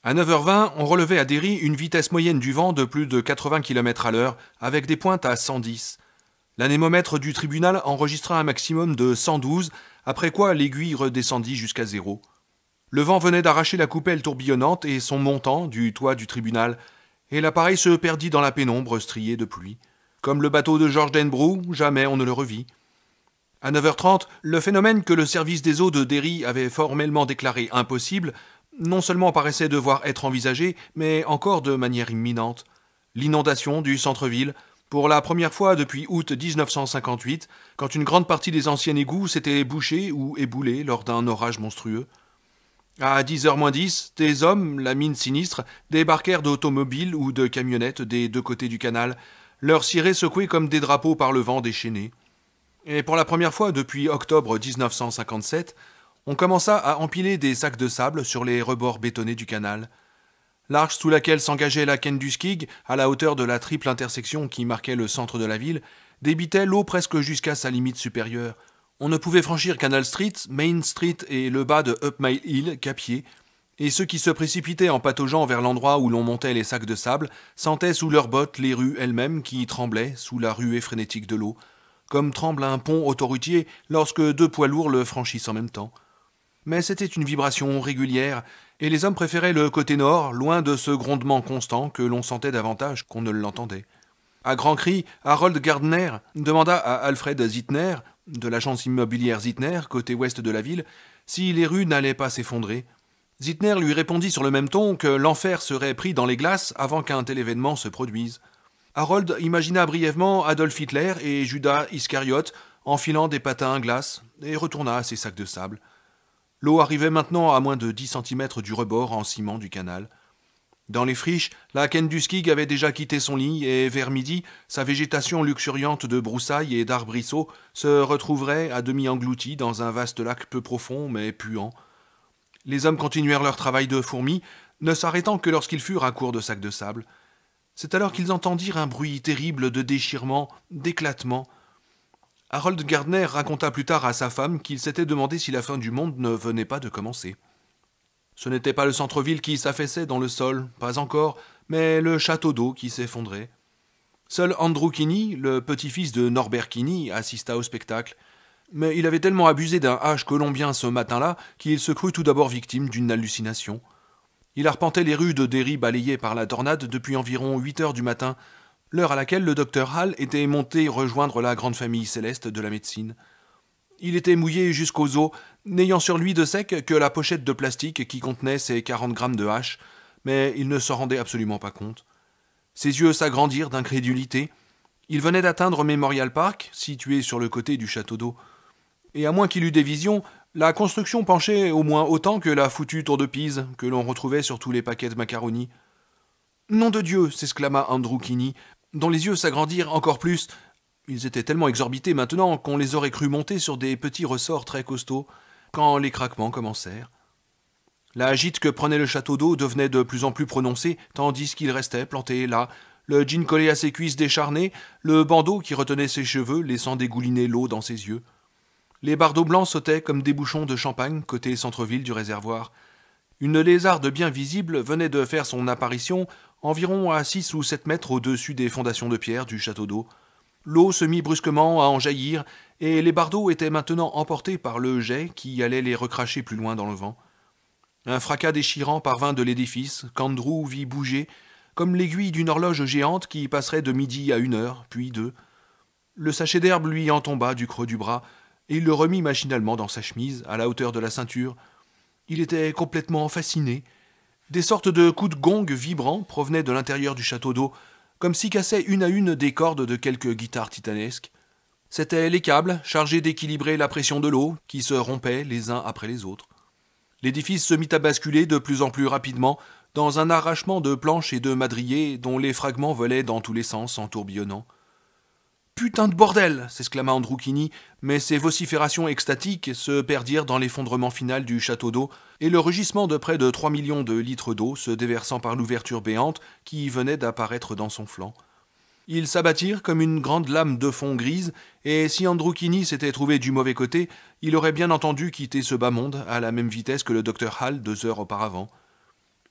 À 9h20, on relevait à Derry une vitesse moyenne du vent de plus de 80 km/h, avec des pointes à 110. L'anémomètre du tribunal enregistra un maximum de 112, après quoi l'aiguille redescendit jusqu'à zéro. Le vent venait d'arracher la coupelle tourbillonnante et son montant du toit du tribunal, et l'appareil se perdit dans la pénombre striée de pluie. Comme le bateau de George Denbrough, jamais on ne le revit. À 9h30, le phénomène que le service des eaux de Derry avait formellement déclaré impossible, non seulement paraissait devoir être envisagé, mais encore de manière imminente. L'inondation du centre-ville, pour la première fois depuis août 1958, quand une grande partie des anciens égouts s'étaient bouchés ou éboulés lors d'un orage monstrueux. À 10h moins 10, des hommes, la mine sinistre, débarquèrent d'automobiles ou de camionnettes des deux côtés du canal, leurs cirés secoués comme des drapeaux par le vent déchaîné. Et pour la première fois depuis octobre 1957, on commença à empiler des sacs de sable sur les rebords bétonnés du canal. L'arche sous laquelle s'engageait la Kenduskig, à la hauteur de la triple intersection qui marquait le centre de la ville, débitait l'eau presque jusqu'à sa limite supérieure. On ne pouvait franchir Canal Street, Main Street et le bas de Up Mile Hill qu'à pied, et ceux qui se précipitaient en pataugeant vers l'endroit où l'on montait les sacs de sable sentaient sous leurs bottes les rues elles-mêmes qui tremblaient sous la ruée frénétique de l'eau, comme tremble un pont autoroutier lorsque deux poids lourds le franchissent en même temps. Mais c'était une vibration régulière, et les hommes préféraient le côté nord, loin de ce grondement constant que l'on sentait davantage qu'on ne l'entendait. À grands cris, Harold Gardner demanda à Alfred Zittner, de l'agence immobilière Zittner, côté ouest de la ville, si les rues n'allaient pas s'effondrer. Zittner lui répondit sur le même ton que l'enfer serait pris dans les glaces avant qu'un tel événement se produise. Harold imagina brièvement Adolf Hitler et Judas Iscariote enfilant des patins à glace et retourna à ses sacs de sable. L'eau arrivait maintenant à moins de 10 centimètres du rebord en ciment du canal. Dans les friches, la Kenduskig avait déjà quitté son lit et vers midi, sa végétation luxuriante de broussailles et d'arbrisseaux se retrouverait à demi engloutie dans un vaste lac peu profond mais puant. Les hommes continuèrent leur travail de fourmis, ne s'arrêtant que lorsqu'ils furent à court de sacs de sable. C'est alors qu'ils entendirent un bruit terrible de déchirement, d'éclatement. Harold Gardner raconta plus tard à sa femme qu'il s'était demandé si la fin du monde ne venait pas de commencer. Ce n'était pas le centre-ville qui s'affaissait dans le sol, pas encore, mais le château d'eau qui s'effondrait. Seul Andrew Kinney, le petit-fils de Norbert Kinney, assista au spectacle. Mais il avait tellement abusé d'un hache colombien ce matin-là qu'il se crut tout d'abord victime d'une hallucination. Il arpentait les rues de Derry balayées par la tornade depuis environ 8 heures du matin, l'heure à laquelle le docteur Hall était monté rejoindre la grande famille céleste de la médecine. Il était mouillé jusqu'aux os, n'ayant sur lui de sec que la pochette de plastique qui contenait ses 40 grammes de hache, mais il ne s'en rendait absolument pas compte. Ses yeux s'agrandirent d'incrédulité. Il venait d'atteindre Memorial Park, situé sur le côté du château d'eau. Et à moins qu'il eût des visions, la construction penchait au moins autant que la foutue tour de Pise que l'on retrouvait sur tous les paquets de macaroni. « Nom de Dieu !» s'exclama Andrew Kinney, dont les yeux s'agrandirent encore plus. Ils étaient tellement exorbités maintenant qu'on les aurait crus monter sur des petits ressorts très costauds, quand les craquements commencèrent. La gîte que prenait le château d'eau devenait de plus en plus prononcée, tandis qu'il restait planté là, le jean collé à ses cuisses décharnées, le bandeau qui retenait ses cheveux, laissant dégouliner l'eau dans ses yeux. Les bardeaux blancs sautaient comme des bouchons de champagne côté centre-ville du réservoir. Une lézarde bien visible venait de faire son apparition environ à 6 ou 7 mètres au-dessus des fondations de pierre du château d'eau. L'eau se mit brusquement à en jaillir, et les bardeaux étaient maintenant emportés par le jet qui allait les recracher plus loin dans le vent. Un fracas déchirant parvint de l'édifice, qu'Andrew vit bouger, comme l'aiguille d'une horloge géante qui passerait de midi à 1 heure, puis 2. Le sachet d'herbe lui en tomba du creux du bras, et il le remit machinalement dans sa chemise, à la hauteur de la ceinture. Il était complètement fasciné. Des sortes de coups de gong vibrants provenaient de l'intérieur du château d'eau, comme si cassaient une à une des cordes de quelques guitares titanesques. C'étaient les câbles, chargés d'équilibrer la pression de l'eau, qui se rompaient les uns après les autres. L'édifice se mit à basculer de plus en plus rapidement, dans un arrachement de planches et de madriers dont les fragments volaient dans tous les sens en tourbillonnant. « Putain de bordel !» s'exclama Andrew Kinney, mais ses vociférations extatiques se perdirent dans l'effondrement final du château d'eau et le rugissement de près de 3 millions de litres d'eau se déversant par l'ouverture béante qui venait d'apparaître dans son flanc. Ils s'abattirent comme une grande lame de fond grise, et si Andrew Kinney s'était trouvé du mauvais côté, il aurait bien entendu quitter ce bas monde à la même vitesse que le docteur Hall 2 heures auparavant.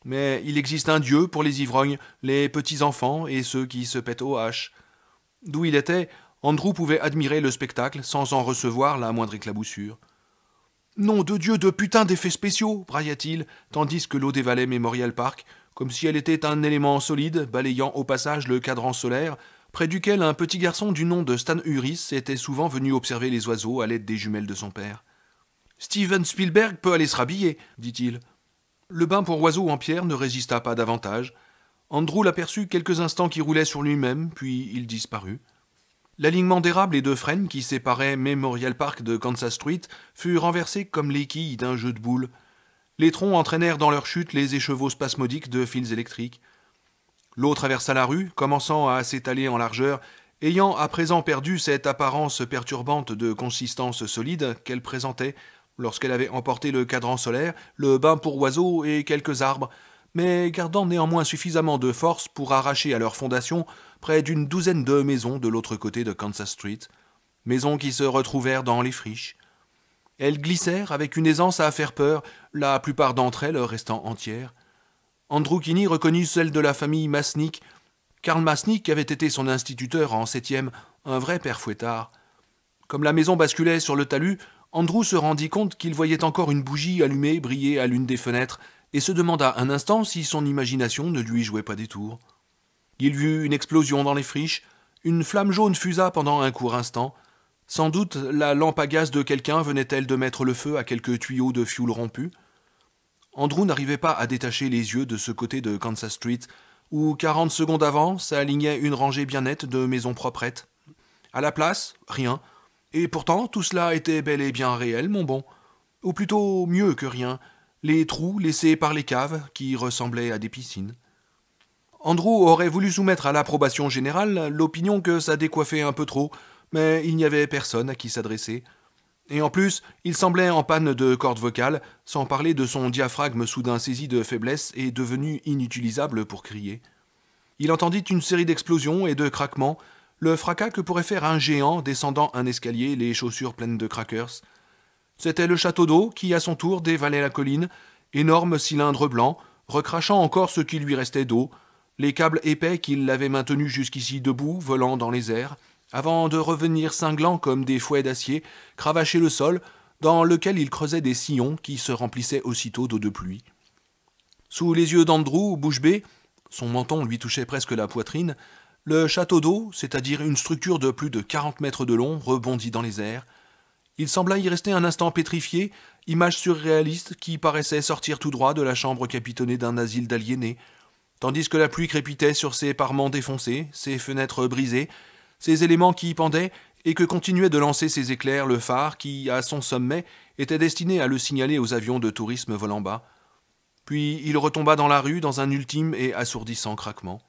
Mais il existe un Dieu pour les ivrognes, les petits-enfants et ceux qui se pètent aux haches. D'où il était, Andrew pouvait admirer le spectacle sans en recevoir la moindre éclaboussure. « Nom de Dieu de putain d'effets spéciaux !» brailla-t-il, tandis que l'eau dévalait Memorial Park, comme si elle était un élément solide, balayant au passage le cadran solaire, près duquel un petit garçon du nom de Stan Uris était souvent venu observer les oiseaux à l'aide des jumelles de son père. « Steven Spielberg peut aller se rhabiller, dit-il. Le bain pour oiseaux en pierre ne résista pas davantage. Andrew l'aperçut quelques instants qui roulait sur lui-même, puis il disparut. L'alignement d'érables et de frênes qui séparait Memorial Park de Kansas Street fut renversé comme les quilles d'un jeu de boules. Les troncs entraînèrent dans leur chute les écheveaux spasmodiques de fils électriques. L'eau traversa la rue, commençant à s'étaler en largeur, ayant à présent perdu cette apparence perturbante de consistance solide qu'elle présentait lorsqu'elle avait emporté le cadran solaire, le bain pour oiseaux et quelques arbres, mais gardant néanmoins suffisamment de force pour arracher à leur fondation près d'une douzaine de maisons de l'autre côté de Kansas Street, maisons qui se retrouvèrent dans les friches. Elles glissèrent avec une aisance à faire peur, la plupart d'entre elles restant entières. Andrew Kinney reconnut celle de la famille Masnick. Karl Masnick avait été son instituteur en 7e, un vrai père fouettard. Comme la maison basculait sur le talus, Andrew se rendit compte qu'il voyait encore une bougie allumée briller à l'une des fenêtres et se demanda un instant si son imagination ne lui jouait pas des tours. Il vit une explosion dans les friches, une flamme jaune fusa pendant un court instant. Sans doute la lampe à gaz de quelqu'un venait-elle de mettre le feu à quelques tuyaux de fioul rompus. Andrew n'arrivait pas à détacher les yeux de ce côté de Kansas Street, où 40 secondes avant s'alignait une rangée bien nette de maisons proprettes. À la place, rien. Et pourtant, tout cela était bel et bien réel, mon bon. Ou plutôt mieux que rien, les trous laissés par les caves qui ressemblaient à des piscines. Andrew aurait voulu soumettre à l'approbation générale l'opinion que ça décoiffait un peu trop, mais il n'y avait personne à qui s'adresser. Et en plus, il semblait en panne de cordes vocales, sans parler de son diaphragme soudain saisi de faiblesse et devenu inutilisable pour crier. Il entendit une série d'explosions et de craquements, le fracas que pourrait faire un géant descendant un escalier, les chaussures pleines de crackers. C'était le château d'eau qui, à son tour, dévalait la colline, énorme cylindre blanc, recrachant encore ce qui lui restait d'eau, les câbles épais qui l'avaient maintenu jusqu'ici debout, volant dans les airs, avant de revenir cinglants comme des fouets d'acier, cravacher le sol, dans lequel il creusait des sillons qui se remplissaient aussitôt d'eau de pluie. Sous les yeux d'Andrew, bouche bée, son menton lui touchait presque la poitrine, le château d'eau, c'est-à-dire une structure de plus de 40 mètres de long, rebondit dans les airs. Il sembla y rester un instant pétrifié, image surréaliste qui paraissait sortir tout droit de la chambre capitonnée d'un asile d'aliénés, tandis que la pluie crépitait sur ses parements défoncés, ses fenêtres brisées, ces éléments qui y pendaient et que continuait de lancer ses éclairs le phare qui, à son sommet, était destiné à le signaler aux avions de tourisme volant bas. Puis il retomba dans la rue dans un ultime et assourdissant craquement.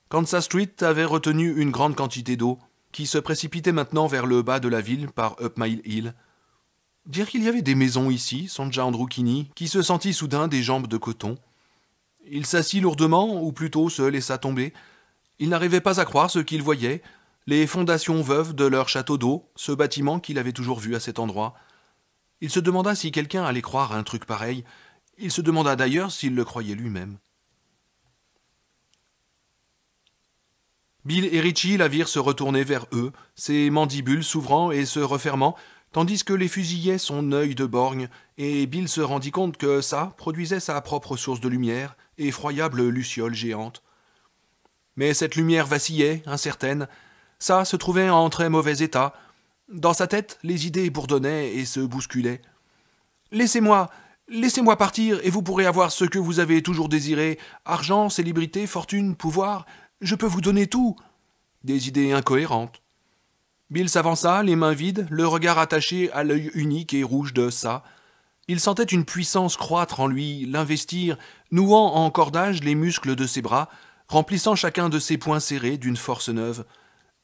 Kansas Street avait retenu une grande quantité d'eau, qui se précipitait maintenant vers le bas de la ville par Up Mile Hill. Dire qu'il y avait des maisons ici, songea Andrew Kinney, qui se sentit soudain des jambes de coton. Il s'assit lourdement, ou plutôt se laissa tomber. Il n'arrivait pas à croire ce qu'il voyait, les fondations veuves de leur château d'eau, ce bâtiment qu'il avait toujours vu à cet endroit. Il se demanda si quelqu'un allait croire à un truc pareil. Il se demanda d'ailleurs s'il le croyait lui-même. Bill et Richie la virent se retourner vers eux, ses mandibules s'ouvrant et se refermant, tandis que les fusillait son œil de borgne, et Bill se rendit compte que ça produisait sa propre source de lumière, effroyable luciole géante. Mais cette lumière vacillait, incertaine. Ça se trouvait en très mauvais état. Dans sa tête, les idées bourdonnaient et se bousculaient. « Laissez-moi partir, et vous pourrez avoir ce que vous avez toujours désiré, argent, célébrité, fortune, pouvoir. Je peux vous donner tout. » Des idées incohérentes. Bill s'avança, les mains vides, le regard attaché à l'œil unique et rouge de ça. Il sentait une puissance croître en lui, l'investir, nouant en cordage les muscles de ses bras, remplissant chacun de ses poings serrés d'une force neuve.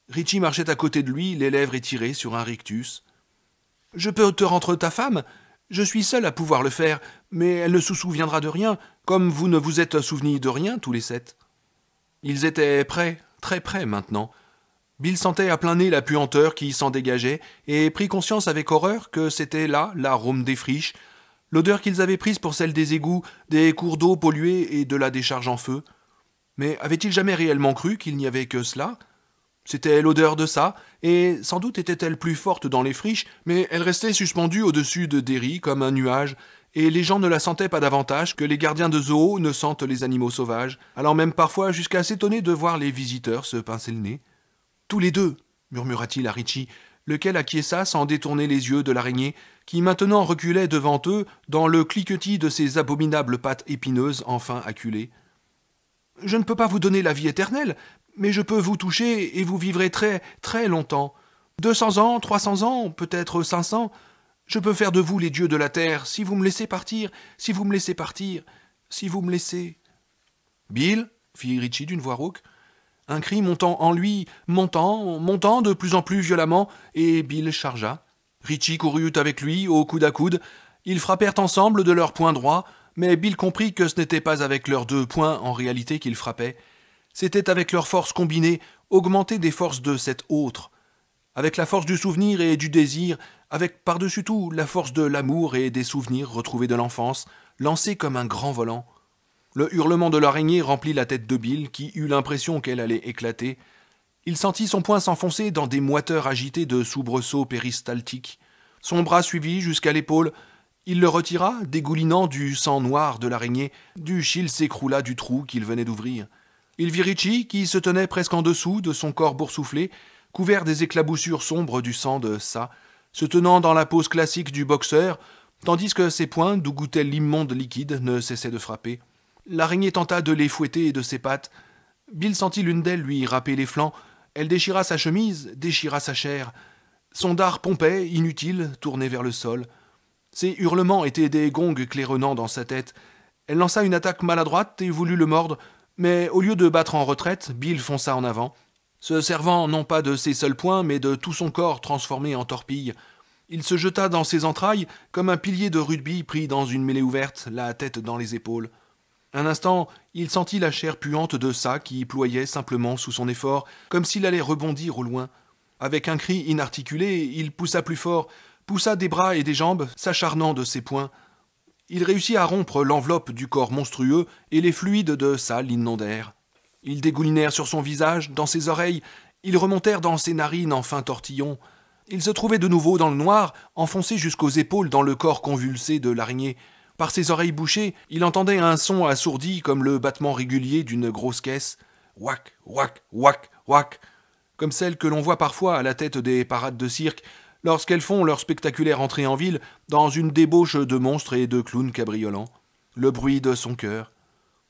Richie marchait à côté de lui, les lèvres étirées sur un rictus. « Je peux te rendre ta femme ? Je suis seul à pouvoir le faire, mais elle ne se souviendra de rien, comme vous ne vous êtes souvenus de rien tous les 7. » Ils étaient prêts, très près maintenant. Bill sentait à plein nez la puanteur qui s'en dégageait et prit conscience avec horreur que c'était là l'arôme des friches, L'odeur qu'ils avaient prise pour celle des égouts, des cours d'eau pollués et de la décharge en feu. Mais avaient-ils jamais réellement cru qu'il n'y avait que cela ? C'était l'odeur de ça, et sans doute était-elle plus forte dans les friches, mais elle restait suspendue au-dessus de Derry comme un nuage, et les gens ne la sentaient pas davantage que les gardiens de zoo ne sentent les animaux sauvages, allant même parfois jusqu'à s'étonner de voir les visiteurs se pincer le nez. « Tous les deux !» murmura-t-il à Richie, lequel acquiesça sans détourner les yeux de l'araignée, qui maintenant reculait devant eux dans le cliquetis de ses abominables pattes épineuses enfin acculées. « Je ne peux pas vous donner la vie éternelle, mais je peux vous toucher et vous vivrez très, très longtemps. 200 ans, 300 ans, peut-être 500. Je peux faire de vous les dieux de la terre, si vous me laissez partir, si vous me laissez partir, si vous me laissez... »« Bill » fit Richie d'une voix rauque. Un cri montant en lui, montant de plus en plus violemment, et Bill chargea. Richie courut avec lui, au coude à coude. Ils frappèrent ensemble de leurs poings droits, mais Bill comprit que ce n'était pas avec leurs 2 poings en réalité qu'ils frappaient. C'était avec leur force combinée, augmentée des forces de cet autre. Avec la force du souvenir et du désir, avec par-dessus tout la force de l'amour et des souvenirs retrouvés de l'enfance, lancés comme un grand volant. Le hurlement de l'araignée remplit la tête de Bill, qui eut l'impression qu'elle allait éclater. Il sentit son poing s'enfoncer dans des moiteurs agitées de soubresauts péristaltiques. Son bras suivit jusqu'à l'épaule. Il le retira, dégoulinant du sang noir de l'araignée. Du chil s'écroula du trou qu'il venait d'ouvrir. Il vit Richie, qui se tenait presque en dessous de son corps boursouflé, couvert des éclaboussures sombres du sang de ça, se tenant dans la pose classique du boxeur, tandis que ses poings, d'où goûtait l'immonde liquide, ne cessaient de frapper. L'araignée tenta de les fouetter de ses pattes. Bill sentit l'une d'elles lui râper les flancs. Elle déchira sa chemise, déchira sa chair. Son dard pompait, inutile, tourné vers le sol. Ses hurlements étaient des gongs claironnants dans sa tête. Elle lança une attaque maladroite et voulut le mordre, mais au lieu de battre en retraite, Bill fonça en avant, se servant non pas de ses seuls poings, mais de tout son corps transformé en torpille. Il se jeta dans ses entrailles comme un pilier de rugby pris dans une mêlée ouverte, la tête dans les épaules. Un instant, il sentit la chair puante de ça qui ployait simplement sous son effort, comme s'il allait rebondir au loin. Avec un cri inarticulé, il poussa plus fort, poussa des bras et des jambes, s'acharnant de ses poings. Il réussit à rompre l'enveloppe du corps monstrueux et les fluides de ça l'inondèrent. Ils dégoulinèrent sur son visage, dans ses oreilles, ils remontèrent dans ses narines en fins tortillons. Il se trouvait de nouveau dans le noir, enfoncé jusqu'aux épaules dans le corps convulsé de l'araignée. Par ses oreilles bouchées, il entendait un son assourdi comme le battement régulier d'une grosse caisse. Ouac, ouac, ouac, ouac, comme celles que l'on voit parfois à la tête des parades de cirque, lorsqu'elles font leur spectaculaire entrée en ville dans une débauche de monstres et de clowns cabriolants. Le bruit de son cœur.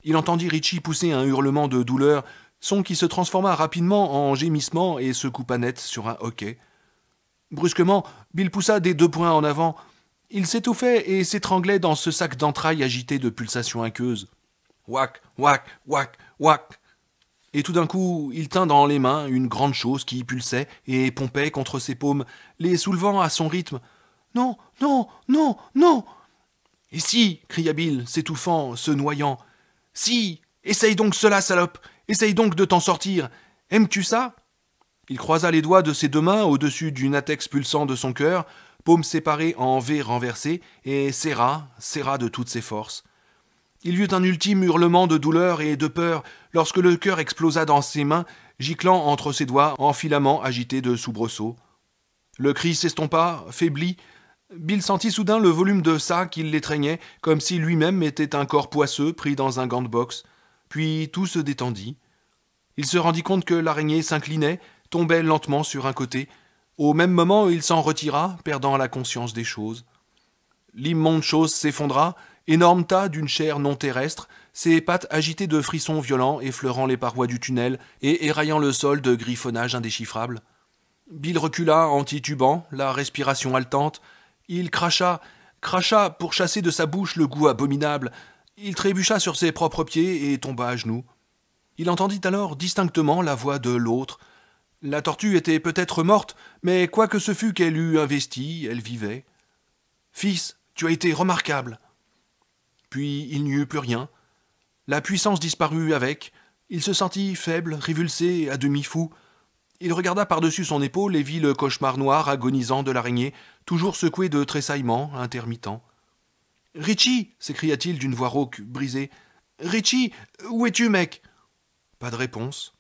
Il entendit Richie pousser un hurlement de douleur, son qui se transforma rapidement en gémissement et se coupa net sur un hoquet. Brusquement, Bill poussa des 2 poings en avant. Il s'étouffait et s'étranglait dans ce sac d'entrailles agité de pulsations aqueuses. Ouac, ouac, ouac, ouac. Et tout d'un coup, il tint dans les mains une grande chose qui pulsait et pompait contre ses paumes, les soulevant à son rythme. « Non, non, non, non !»« Et si !» cria Bill, s'étouffant, se noyant. « Si ! Essaye donc cela, salope ! Essaye donc de t'en sortir ! Aimes-tu ça ?» Il croisa les doigts de ses 2 mains au-dessus du natex pulsant de son cœur, paumes séparées en V renversé, et serra de toutes ses forces. Il y eut un ultime hurlement de douleur et de peur lorsque le cœur explosa dans ses mains, giclant entre ses doigts en filaments agités de soubresauts. Le cri s'estompa, faiblit. Bill sentit soudain le volume de ça qui l'étreignait, comme si lui-même était un corps poisseux pris dans un gant de boxe. Puis tout se détendit. Il se rendit compte que l'araignée s'inclinait, tombait lentement sur un côté. Au même moment, il s'en retira, perdant la conscience des choses. L'immonde chose s'effondra, énorme tas d'une chair non terrestre, ses pattes agitées de frissons violents effleurant les parois du tunnel et éraillant le sol de griffonnage indéchiffrable. Bill recula en titubant, la respiration haletante. Il cracha pour chasser de sa bouche le goût abominable. Il trébucha sur ses propres pieds et tomba à genoux. Il entendit alors distinctement la voix de l'autre. La tortue était peut-être morte, mais quoi que ce fût qu'elle eût investi, elle vivait. « Fils, tu as été remarquable !» Puis il n'y eut plus rien. La puissance disparut avec. Il se sentit faible, révulsé, à demi fou. Il regarda par-dessus son épaule et vit le cauchemar noir agonisant de l'araignée, toujours secoué de tressaillements intermittents. « Richie !» s'écria-t-il d'une voix rauque, brisée. « Richie, où es-tu, mec ?» Pas de réponse.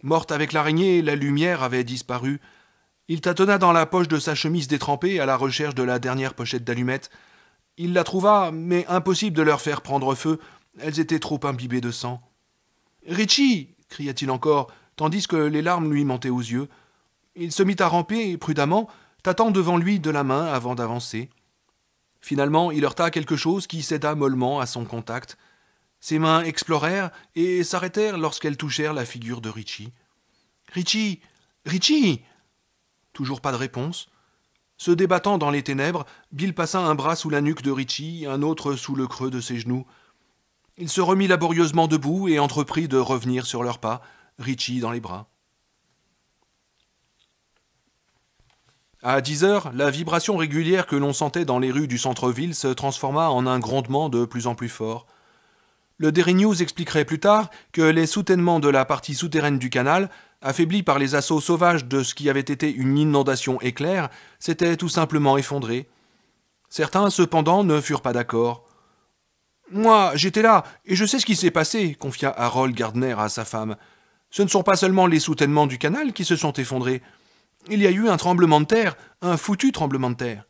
Morte avec l'araignée, la lumière avait disparu. Il tâtonna dans la poche de sa chemise détrempée à la recherche de la dernière pochette d'allumettes. Il la trouva, mais impossible de leur faire prendre feu. Elles étaient trop imbibées de sang. « Richie !» cria-t-il encore, tandis que les larmes lui montaient aux yeux. Il se mit à ramper prudemment, tâtant devant lui de la main avant d'avancer. Finalement, il heurta quelque chose qui céda mollement à son contact. Ses mains explorèrent et s'arrêtèrent lorsqu'elles touchèrent la figure de Richie. « Richie ! Richie !» Toujours pas de réponse. Se débattant dans les ténèbres, Bill passa un bras sous la nuque de Richie, un autre sous le creux de ses genoux. Il se remit laborieusement debout et entreprit de revenir sur leurs pas, Richie dans les bras. À 10 heures, la vibration régulière que l'on sentait dans les rues du centre-ville se transforma en un grondement de plus en plus fort. Le Daily News expliquerait plus tard que les soutènements de la partie souterraine du canal, affaiblis par les assauts sauvages de ce qui avait été une inondation éclair, s'étaient tout simplement effondrés. Certains, cependant, ne furent pas d'accord. « Moi, j'étais là, et je sais ce qui s'est passé, » confia Harold Gardner à sa femme. « Ce ne sont pas seulement les soutènements du canal qui se sont effondrés. Il y a eu un tremblement de terre, un foutu tremblement de terre. »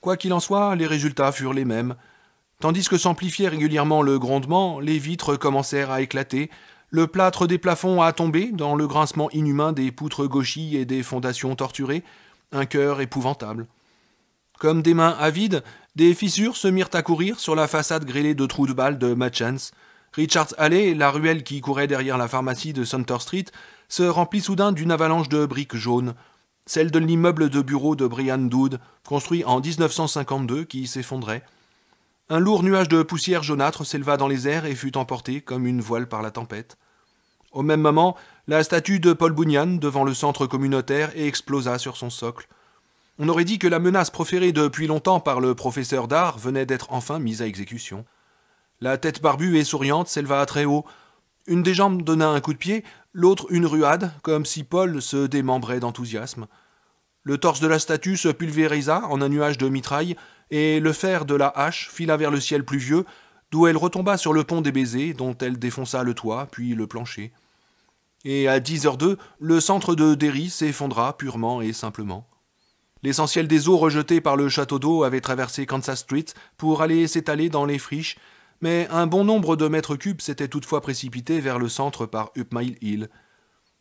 Quoi qu'il en soit, les résultats furent les mêmes. Tandis que s'amplifiait régulièrement le grondement, les vitres commencèrent à éclater, le plâtre des plafonds à tomber dans le grincement inhumain des poutres gauchies et des fondations torturées, un cœur épouvantable. Comme des mains avides, des fissures se mirent à courir sur la façade grêlée de trous de balles de Matchance. Richards Alley, la ruelle qui courait derrière la pharmacie de Center Street, se remplit soudain d'une avalanche de briques jaunes, celle de l'immeuble de bureau de Brian Dood, construit en 1952, qui s'effondrait. Un lourd nuage de poussière jaunâtre s'éleva dans les airs et fut emporté comme une voile par la tempête. Au même moment, la statue de Paul Bunyan devant le centre communautaire explosa sur son socle. On aurait dit que la menace proférée depuis longtemps par le professeur d'art venait d'être enfin mise à exécution. La tête barbue et souriante s'éleva très haut. Une des jambes donna un coup de pied, l'autre une ruade, comme si Paul se démembrait d'enthousiasme. Le torse de la statue se pulvérisa en un nuage de mitraille, et le fer de la hache fila vers le ciel pluvieux, d'où elle retomba sur le pont des baisers, dont elle défonça le toit, puis le plancher. Et à 10h02, le centre de Derry s'effondra purement et simplement. L'essentiel des eaux rejetées par le château d'eau avait traversé Kansas Street pour aller s'étaler dans les friches, mais un bon nombre de mètres cubes s'étaient toutefois précipités vers le centre par Up Mile Hill.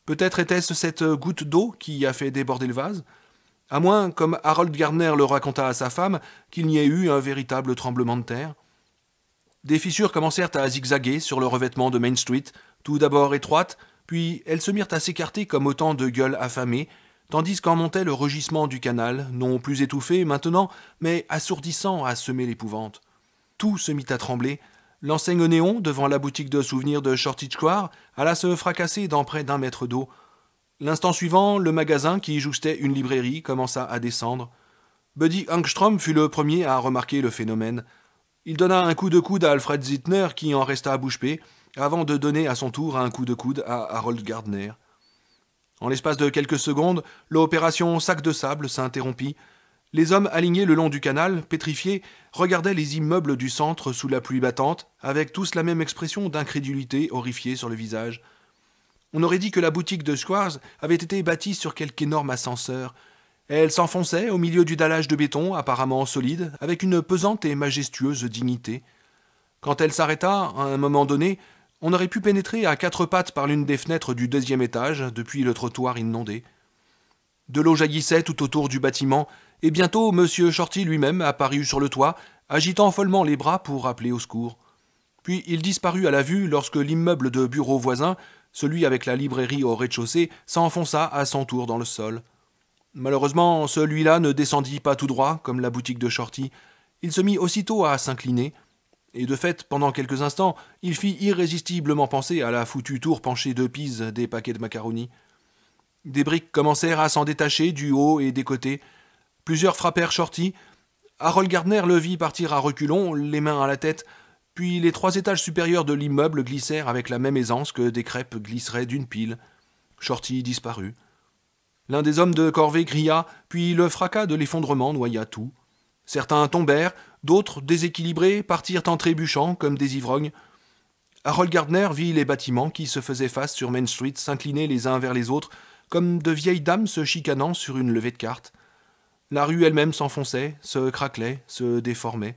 Peut-être était-ce cette goutte d'eau qui a fait déborder le vase ? À moins, comme Harold Gardner le raconta à sa femme, qu'il n'y ait eu un véritable tremblement de terre. Des fissures commencèrent à zigzaguer sur le revêtement de Main Street, tout d'abord étroites, puis elles se mirent à s'écarter comme autant de gueules affamées, tandis qu'en montait le rugissement du canal, non plus étouffé maintenant, mais assourdissant à semer l'épouvante. Tout se mit à trembler. L'enseigne néon, devant la boutique de souvenirs de Shoreditch Square, alla se fracasser dans près d'1 mètre d'eau. L'instant suivant, le magasin, qui jouxtait une librairie, commença à descendre. Buddy Angstrom fut le premier à remarquer le phénomène. Il donna un coup de coude à Alfred Zittner, qui en resta bouche bée, avant de donner à son tour un coup de coude à Harold Gardner. En l'espace de quelques secondes, l'opération sac de sable s'interrompit. Les hommes alignés le long du canal, pétrifiés, regardaient les immeubles du centre sous la pluie battante, avec tous la même expression d'incrédulité horrifiée sur le visage. On aurait dit que la boutique de Squares avait été bâtie sur quelque énorme ascenseur. Elle s'enfonçait au milieu du dallage de béton apparemment solide, avec une pesante et majestueuse dignité. Quand elle s'arrêta, à un moment donné, on aurait pu pénétrer à 4 pattes par l'une des fenêtres du 2e étage, depuis le trottoir inondé. De l'eau jaillissait tout autour du bâtiment, et bientôt M. Shorty lui-même apparut sur le toit, agitant follement les bras pour appeler au secours. Puis il disparut à la vue lorsque l'immeuble de bureau voisin, celui avec la librairie au rez-de-chaussée, s'enfonça à son tour dans le sol. Malheureusement, celui-là ne descendit pas tout droit, comme la boutique de Shorty. Il se mit aussitôt à s'incliner. Et de fait, pendant quelques instants, il fit irrésistiblement penser à la foutue tour penchée de Pise des paquets de macaroni. Des briques commencèrent à s'en détacher du haut et des côtés. Plusieurs frappèrent Shorty. Harold Gardner le vit partir à reculons, les mains à la tête, puis les 3 étages supérieurs de l'immeuble glissèrent avec la même aisance que des crêpes glisseraient d'une pile. Shorty disparut. L'un des hommes de corvée cria, puis le fracas de l'effondrement noya tout. Certains tombèrent, D'autres, déséquilibrés, partirent en trébuchant comme des ivrognes. Harold Gardner vit les bâtiments qui se faisaient face sur Main Street s'incliner les uns vers les autres, comme de vieilles dames se chicanant sur une levée de cartes. La rue elle-même s'enfonçait, se craquelait, se déformait.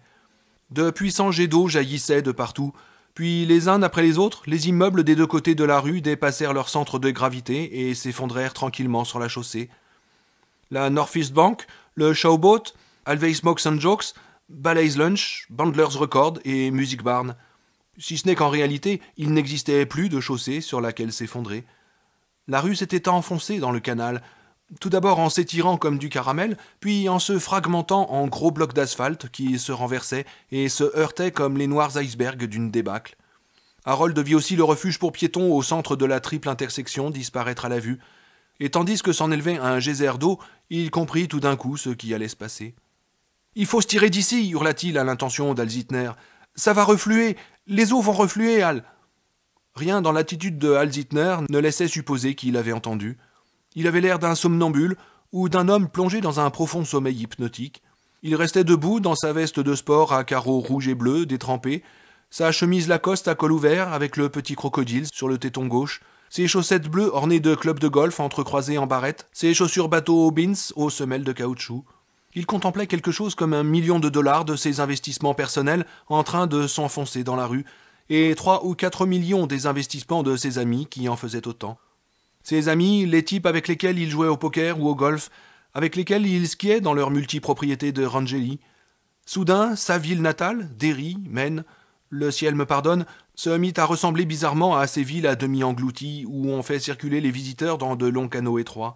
De puissants jets d'eau jaillissaient de partout, puis les uns après les autres, les immeubles des deux côtés de la rue dépassèrent leur centre de gravité et s'effondrèrent tranquillement sur la chaussée. La Northeast Bank, le Showboat, Alvey Smokes and Jokes, Ballet's Lunch, Bandler's Record et Music Barn. Si ce n'est qu'en réalité, il n'existait plus de chaussée sur laquelle s'effondrer. La rue s'était enfoncée dans le canal, tout d'abord en s'étirant comme du caramel, puis en se fragmentant en gros blocs d'asphalte qui se renversaient et se heurtaient comme les noirs icebergs d'une débâcle. Harold vit aussi le refuge pour piétons au centre de la triple intersection disparaître à la vue, et tandis que s'en élevait un geyser d'eau, il comprit tout d'un coup ce qui allait se passer. « Il faut se tirer d'ici !» hurla-t-il à l'intention d'Al Zitner. « Ça va refluer. Les eaux vont refluer, Al !» Rien dans l'attitude de Al Zitner ne laissait supposer qu'il avait entendu. Il avait l'air d'un somnambule ou d'un homme plongé dans un profond sommeil hypnotique. Il restait debout dans sa veste de sport à carreaux rouges et bleus, détrempée, sa chemise Lacoste à col ouvert avec le petit crocodile sur le téton gauche, ses chaussettes bleues ornées de clubs de golf entrecroisées en barrette, ses chaussures bateau Hobbins aux semelles de caoutchouc. Il contemplait quelque chose comme $1 million de ses investissements personnels en train de s'enfoncer dans la rue, et 3 ou 4 millions des investissements de ses amis qui en faisaient autant. Ses amis, les types avec lesquels il jouait au poker ou au golf, avec lesquels il skiait dans leur multipropriété de Rangeley. Soudain, sa ville natale, Derry, Maine, le ciel me pardonne, se mit à ressembler bizarrement à ces villes à demi englouties où on fait circuler les visiteurs dans de longs canaux étroits.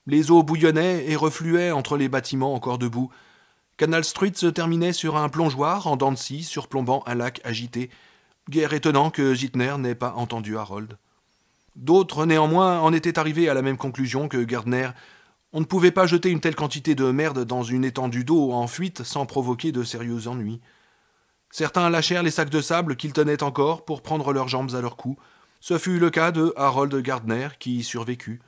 Les eaux bouillonnaient et refluaient entre les bâtiments encore debout. Canal Street se terminait sur un plongeoir en dents de scie surplombant un lac agité. Guère étonnant que Zitner n'ait pas entendu Harold. D'autres, néanmoins, en étaient arrivés à la même conclusion que Gardner. On ne pouvait pas jeter une telle quantité de merde dans une étendue d'eau en fuite sans provoquer de sérieux ennuis. Certains lâchèrent les sacs de sable qu'ils tenaient encore pour prendre leurs jambes à leur cou. Ce fut le cas de Harold Gardner qui survécut.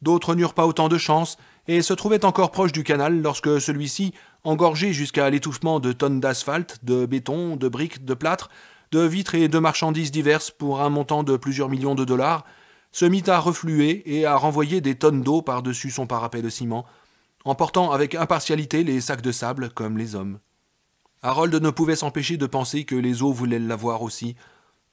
D'autres n'eurent pas autant de chance et se trouvaient encore proches du canal lorsque celui-ci, engorgé jusqu'à l'étouffement de tonnes d'asphalte, de béton, de briques, de plâtre, de vitres et de marchandises diverses pour un montant de plusieurs millions de dollars, se mit à refluer et à renvoyer des tonnes d'eau par-dessus son parapet de ciment, emportant avec impartialité les sacs de sable comme les hommes. Harold ne pouvait s'empêcher de penser que les eaux voulaient l'avoir aussi.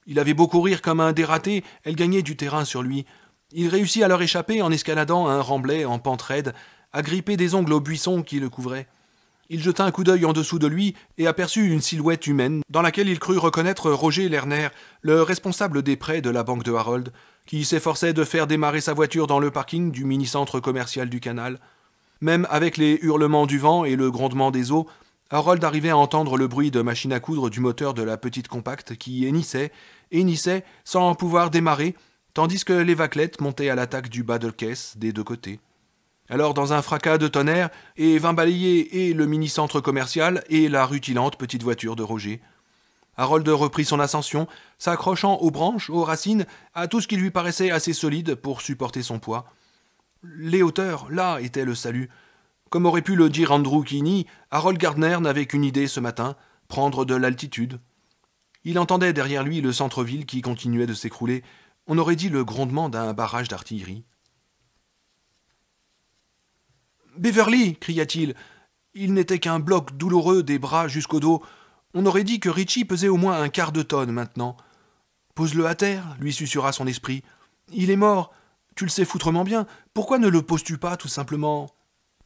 Il avait beau courir comme un dératé, elles gagnaient du terrain sur lui. Il réussit à leur échapper en escaladant un remblai en pente raide, agrippé des ongles aux buissons qui le couvraient. Il jeta un coup d'œil en dessous de lui et aperçut une silhouette humaine dans laquelle il crut reconnaître Roger Lerner, le responsable des prêts de la banque de Harold, qui s'efforçait de faire démarrer sa voiture dans le parking du mini-centre commercial du canal. Même avec les hurlements du vent et le grondement des eaux, Harold arrivait à entendre le bruit de machine à coudre du moteur de la petite compacte qui hennissait sans pouvoir démarrer, tandis que les vaclettes montaient à l'attaque du bas de caisse des deux côtés. Alors, dans un fracas de tonnerre, et vint balayer et le mini-centre commercial et la rutilante petite voiture de Roger. Harold reprit son ascension, s'accrochant aux branches, aux racines, à tout ce qui lui paraissait assez solide pour supporter son poids. Les hauteurs, là, était le salut. Comme aurait pu le dire Andrew Keeney, Harold Gardner n'avait qu'une idée ce matin, prendre de l'altitude. Il entendait derrière lui le centre-ville qui continuait de s'écrouler. On aurait dit le grondement d'un barrage d'artillerie. « Beverly !» cria-t-il. Il n'était qu'un bloc douloureux des bras jusqu'au dos. On aurait dit que Richie pesait au moins 1/4 de tonne maintenant. « Pose-le à terre !» lui susurra son esprit. « Il est mort. Tu le sais foutrement bien. Pourquoi ne le poses-tu pas, tout simplement ?»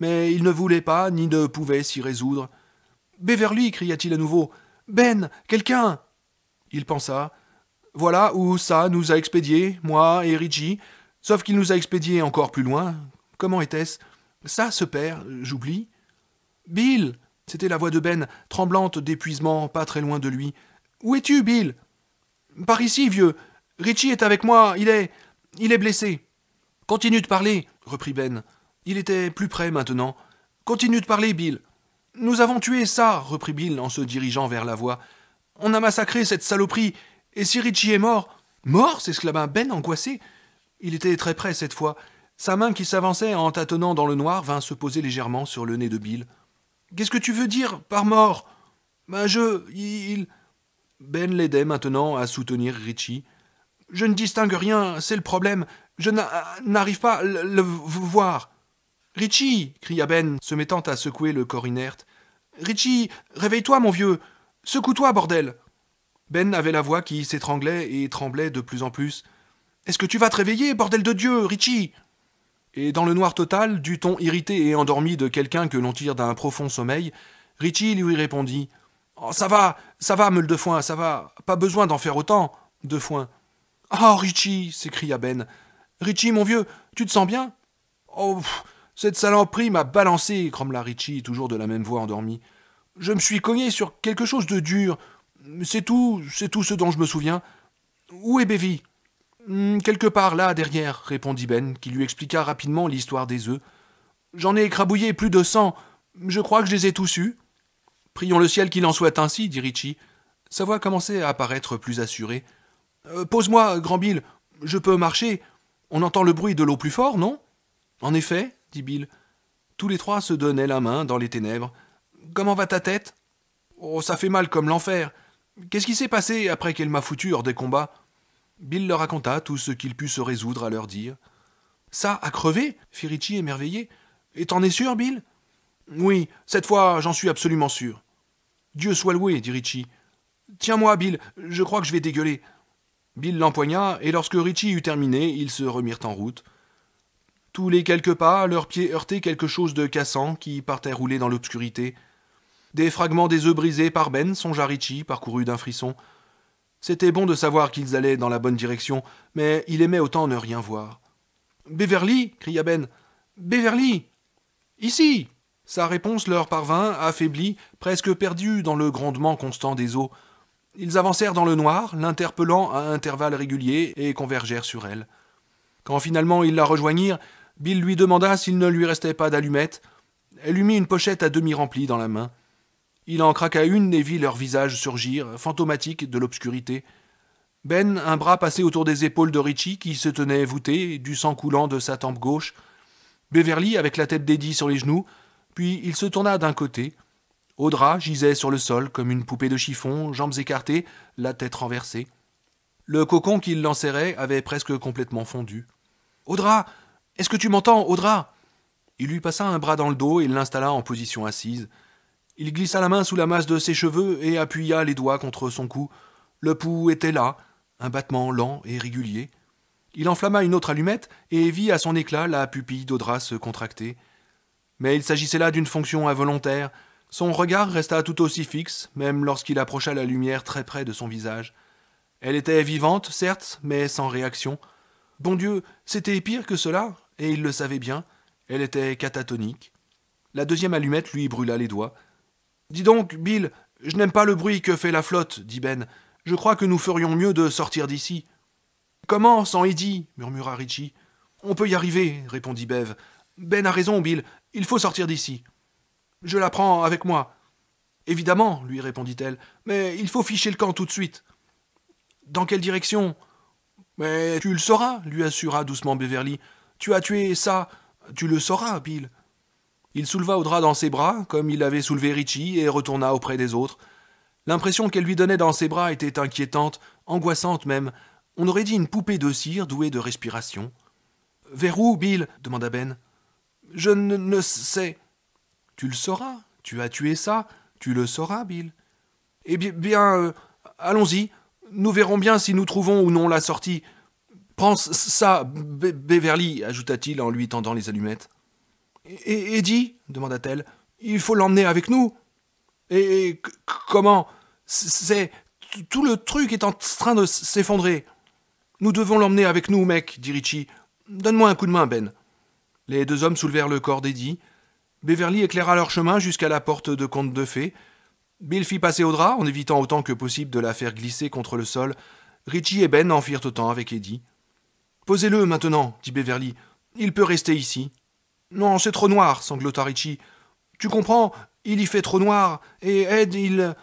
Mais il ne voulait pas, ni ne pouvait s'y résoudre. « Beverly !» cria-t-il à nouveau. « Ben, quelqu'un !» Il pensa. « Voilà où ça nous a expédiés, moi et Richie, sauf qu'il nous a expédiés encore plus loin. Comment était-ce ? Ça se perd, j'oublie. »« Bill !» C'était la voix de Ben, tremblante d'épuisement, pas très loin de lui. « Où es-tu, Bill ?»« Par ici, vieux. Richie est avec moi, il est blessé. »« Continue de parler, » reprit Ben. Il était plus près maintenant. « Continue de parler, Bill. »« Nous avons tué ça, » reprit Bill en se dirigeant vers la voix. « On a massacré cette saloperie. Et si Richie est mort... »« Mort ?» s'exclama Ben angoissé. Il était très près cette fois. Sa main qui s'avançait en tâtonnant dans le noir vint se poser légèrement sur le nez de Bill. Qu'est-ce que tu veux dire par mort? Ben il... Ben l'aidait maintenant à soutenir Richie. Je ne distingue rien, c'est le problème. Je n'arrive pas à le voir. Richie, cria Ben, se mettant à secouer le corps inerte. Richie, réveille-toi, mon vieux. Secoue-toi, bordel. Ben avait la voix qui s'étranglait et tremblait de plus en plus. Est-ce que tu vas te réveiller, bordel de Dieu, Richie? Et dans le noir total, du ton irrité et endormi de quelqu'un que l'on tire d'un profond sommeil, Richie lui répondit. Oh, ça va, meule de foin, ça va. Pas besoin d'en faire autant, de foin. Oh, Richie, s'écria Ben. Richie, mon vieux, tu te sens bien? Oh, cette saloperie m'a balancé, grommela Richie, toujours de la même voix endormie. Je me suis cogné sur quelque chose de dur. C'est tout ce dont je me souviens. Où est Bévy? Quelque part là, derrière, répondit Ben, qui lui expliqua rapidement l'histoire des œufs. J'en ai écrabouillé plus de 100. Je crois que je les ai tous eus. Prions le ciel qu'il en soit ainsi, dit Richie. Sa voix commençait à apparaître plus assurée. Pose-moi, grand Bill, je peux marcher. On entend le bruit de l'eau plus fort, non? En effet, dit Bill. Tous les trois se donnaient la main dans les ténèbres. Comment va ta tête? Oh, ça fait mal comme l'enfer. Qu'est-ce qui s'est passé après qu'elle m'a foutu hors des combats? Bill leur raconta tout ce qu'il put se résoudre à leur dire. Ça a crevé? Fit Richie émerveillé. Et t'en es sûr, Bill? Oui, cette fois j'en suis absolument sûr. Dieu soit loué, dit Richie. Tiens-moi, Bill, je crois que je vais dégueuler. Bill l'empoigna, et lorsque Richie eut terminé, ils se remirent en route. Tous les quelques pas, leurs pieds heurtaient quelque chose de cassant qui partait rouler dans l'obscurité. Des fragments des œufs brisés par Ben, songea Richie, parcouru d'un frisson. C'était bon de savoir qu'ils allaient dans la bonne direction, mais il aimait autant ne rien voir. Beverly, cria Ben. Beverly! Ici! Sa réponse leur parvint, affaiblie, presque perdue dans le grondement constant des eaux. Ils avancèrent dans le noir, l'interpellant à intervalles réguliers, et convergèrent sur elle. Quand finalement ils la rejoignirent, Bill lui demanda s'il ne lui restait pas d'allumettes. Elle lui mit une pochette à demi remplie dans la main. Il en craqua une et vit leurs visages surgir, fantomatiques de l'obscurité. Ben, un bras passé autour des épaules de Richie, qui se tenait voûté, du sang coulant de sa tempe gauche. Beverly, avec la tête d'Eddie sur les genoux, puis il se tourna d'un côté. Audra gisait sur le sol, comme une poupée de chiffon, jambes écartées, la tête renversée. Le cocon qui l'enserrait avait presque complètement fondu. « Audra! Est-ce que tu m'entends, Audra ?» Il lui passa un bras dans le dos et l'installa en position assise. Il glissa la main sous la masse de ses cheveux et appuya les doigts contre son cou. Le pouls était là, un battement lent et régulier. Il enflamma une autre allumette et vit à son éclat la pupille d'Audra se contracter. Mais il s'agissait là d'une fonction involontaire. Son regard resta tout aussi fixe, même lorsqu'il approcha la lumière très près de son visage. Elle était vivante, certes, mais sans réaction. Bon Dieu, c'était pire que cela, et il le savait bien. Elle était catatonique. La deuxième allumette lui brûla les doigts. « Dis donc, Bill, je n'aime pas le bruit que fait la flotte, dit Ben. Je crois que nous ferions mieux de sortir d'ici. Comment, sans Eddie murmura Richie. On peut y arriver, répondit Bev. Ben a raison, Bill, il faut sortir d'ici. Je la prends avec moi. Évidemment, lui répondit-elle, mais il faut ficher le camp tout de suite. Dans quelle direction? Mais tu le sauras, lui assura doucement Beverly. Tu as tué ça, tu le sauras, Bill. Il souleva Audra dans ses bras, comme il avait soulevé Richie, et retourna auprès des autres. L'impression qu'elle lui donnait dans ses bras était inquiétante, angoissante même. On aurait dit une poupée de cire douée de respiration. « Vers où, Bill » demanda Ben. « Je ne sais. »« Tu le sauras. Tu as tué ça. Tu le sauras, Bill. »« Eh bien, allons-y. Nous verrons bien si nous trouvons ou non la sortie. Prends ça, Beverly, ajouta-t-il en lui tendant les allumettes. Et Eddie demanda-t-elle. Il faut l'emmener avec nous. Et comment? C'est... Tout le truc est en train de s'effondrer. Nous devons l'emmener avec nous, mec, dit Richie. Donne-moi un coup de main, Ben. Les deux hommes soulevèrent le corps d'Eddie. Beverly éclaira leur chemin jusqu'à la porte de conte de fées. Bill fit passer Audra, en évitant autant que possible de la faire glisser contre le sol. Richie et Ben en firent autant avec Eddie. Posez-le maintenant, dit Beverly. Il peut rester ici. Non, c'est trop noir, sanglota Richie. Tu comprends, il y fait trop noir, et Ed, il...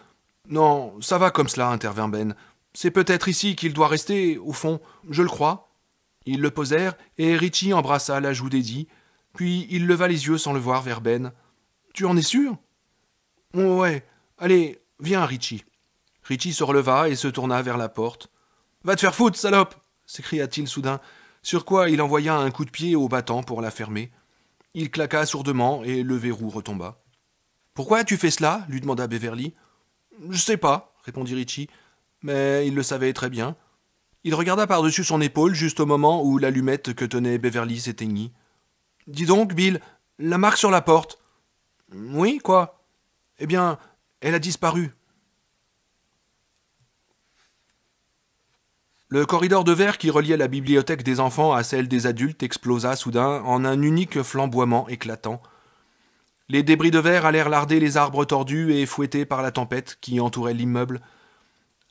Non, ça va comme cela, intervint Ben. C'est peut-être ici qu'il doit rester, au fond, je le crois. Ils le posèrent, et Richie embrassa la joue d'Eddie, puis il leva les yeux sans le voir vers Ben. Tu en es sûr? Oh, ouais, allez, viens, Richie. Richie se releva et se tourna vers la porte. Va te faire foutre, salope s'écria-t-il soudain, sur quoi il envoya un coup de pied au battant pour la fermer. Il claqua sourdement et le verrou retomba. Pourquoi tu fais cela lui demanda Beverly. Je sais pas, répondit Richie, mais il le savait très bien. Il regarda par-dessus son épaule juste au moment où l'allumette que tenait Beverly s'éteignit. Dis donc, Bill, la marque sur la porte. Oui, quoi? Eh bien, elle a disparu. Le corridor de verre qui reliait la bibliothèque des enfants à celle des adultes explosa soudain en un unique flamboiement éclatant. Les débris de verre allèrent larder les arbres tordus et fouettés par la tempête qui entourait l'immeuble.